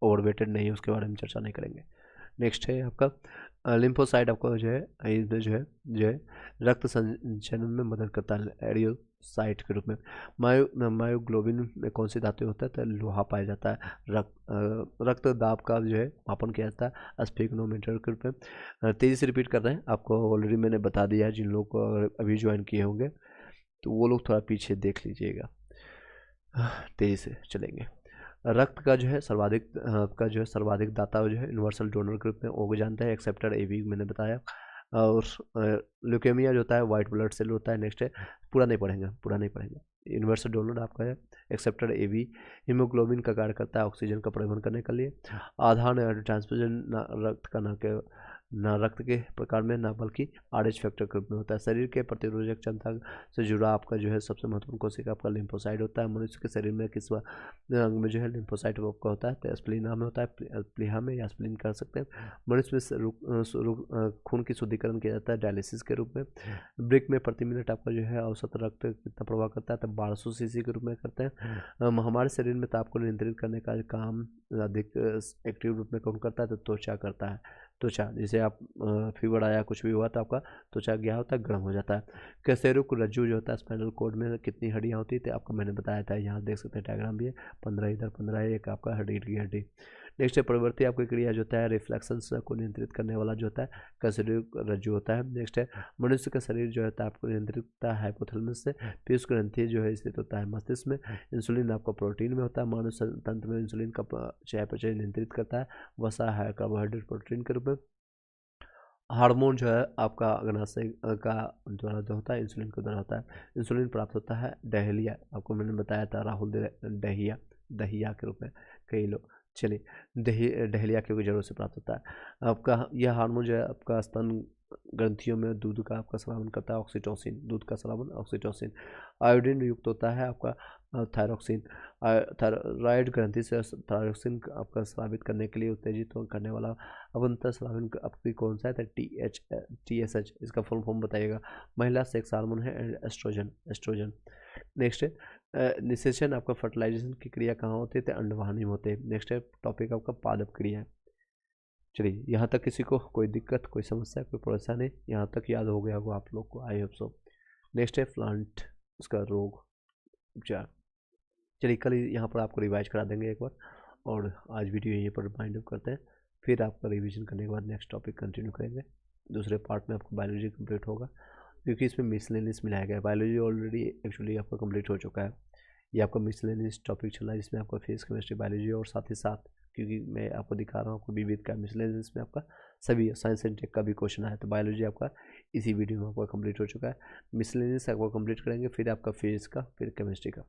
ओवरवेटेड नहीं है उसके बारे में चर्चा नहीं करेंगे। नेक्स्ट है आपका लिम्फोसाइट आपका जो है इसमें जो है रक्त संचलन में मदद करता है एरियोसाइट के रूप में। मायोग्लोबिन में कौन सी धातु होता है तो लोहा पाया जाता है। रक्त दाब का जो है मापन किया जाता है स्फिग्नोमीटर के रूप में। तेज़ी से रिपीट कर रहे हैं, आपको ऑलरेडी मैंने बता दिया है। जिन लोगों को अगर अभी ज्वाइन किए होंगे तो वो लोग थोड़ा पीछे देख लीजिएगा, तेज़ी से चलेंगे। रक्त का जो है सर्वाधिक दाता जो है यूनिवर्सल डोनर के रूप में वो जानते हैं एक्सेप्टर एवी मैंने बताया। और ल्यूकेमिया जो होता है वाइट ब्लड सेल होता है। नेक्स्ट है पूरा नहीं पढ़ेंगे। यूनिवर्सल डोनर आपका है एक्सेप्टर एवी। हीमोग्लोबिन का कार्य करता है ऑक्सीजन का परिवहन करने के लिए। आधार ट्रांसफ्यूजन रक्त का न रक्त के प्रकार में ना बल्कि RH फैक्टर के रूप में होता है। शरीर के प्रतिरोधक क्षमता से जुड़ा आपका जो है सबसे महत्वपूर्ण कोशिका आपका लिम्फोसाइट होता है। मनुष्य के शरीर में किस अंग में जो है लिम्फोसाइट आपका होता है तो स्प्लीना में होता है, प्लीहा में या स्प्लीन कर सकते हैं। मनुष्य में खून की शुद्धिकरण किया जाता है डायलिसिस के रूप में। ब्रिक में प्रति मिनट आपका जो है औसत रक्त कितना प्रवाह करता है तो 1200 cc के रूप में करते हैं। हमारे शरीर में ताप को नियंत्रित करने का काम अधिक एक्टिव रूप में कौन करता है तो त्वचा करता है। त्वचा जैसे आप फीवर आया कुछ भी हुआ तो आपका त्वचा गया होता है गर्म हो जाता है। कशेरुक रज्जु जो होता है स्पाइनल कॉर्ड में कितनी हड्डियाँ होती है तो आपको मैंने बताया था, यहाँ देख सकते हैं डायग्राम भी है। 15 इधर 15 है, एक आपका हड्डी की हड्डी। नेक्स्ट है प्रवृत्ति आपकी क्रिया जो होता है रिफ्लेक्शंस को नियंत्रित करने वाला जो होता है कंसिडर रज्जु होता है। नेक्स्ट है मनुष्य का शरीर जो होता है आपको नियंत्रित होता है हाइपोथैलेमस से। पीयूष ग्रंथि जो है स्थित होता है मस्तिष्क में। इंसुलिन आपका प्रोटीन में होता है। मानव तंत्र में इंसुलिन का चयापचय नियंत्रित करता है। वसा है कार्बोहाइड्रेट प्रोटीन के रूप में। हार्मोन जो है आपका अग्नाशय का द्वारा जो होता है इंसुलिन के द्वारा होता है। इंसुलिन प्राप्त होता है डहेलिया, आपको मैंने बताया था राहुल दहिया दहिया के रूप में कई लोग। चलिए डहेलिया के जड़ों से प्राप्त होता है। आपका यह हार्मोन जो है आपका स्तन ग्रंथियों में दूध का आपका स्रावन करता है ऑक्सीटोसिन, दूध का स्रावन ऑक्सीटोसिन। आयोडीन युक्त होता है आपका थायरोक्सिन। थायराइड ग्रंथि से थायरोक्सिन आपका स्रावित करने के लिए उत्तेजित करने वाला अवंतर स्रावन आपकी कौन सा है? TSH, इसका फुल फॉर्म बताइएगा। महिला सेक्स हार्मोन है एस्ट्रोजन। नेक्स्ट है निषेचन आपका फर्टिलाइजेशन की क्रिया कहाँ होती है? तो अंडवाहिनी में होते हैं। नेक्स्ट है टॉपिक आपका पादप क्रिया है। चलिए यहाँ तक किसी को कोई दिक्कत, कोई समस्या, कोई परेशानी यहाँ तक याद हो गया होगा आप लोग को, आई होप सो। नेक्स्ट है प्लांट, उसका रोग उपचार। चलिए कल यहाँ पर आपको रिवाइज करा देंगे एक बार, और आज वीडियो यहीं पर वाइंड अप करते हैं। फिर आपका रिवीजन करने के बाद नेक्स्ट टॉपिक कंटिन्यू करेंगे। दूसरे पार्ट में आपको बायोलॉजी कंप्लीट होगा, क्योंकि इसमें मिसलेनियस मिलाया गया है। बायोलॉजी ऑलरेडी एक्चुअली आपका कंप्लीट हो चुका है। ये आपका मिसलेनियस टॉपिक चल रहा है, जिसमें आपका फिजिक्स केमिस्ट्री बायोलॉजी और साथ ही साथ, क्योंकि मैं आपको दिखा रहा हूँ आपको विविध का मिसलेनियस में आपका सभी साइंस एंड टेक का भी क्वेश्चन आया। तो बायोलॉजी आपका इसी वीडियो में आपका कंप्लीट हो चुका है। मिसलेनियस आपको कंप्लीट करेंगे, फिर आपका फिजिक्स का, फिर केमिस्ट्री का।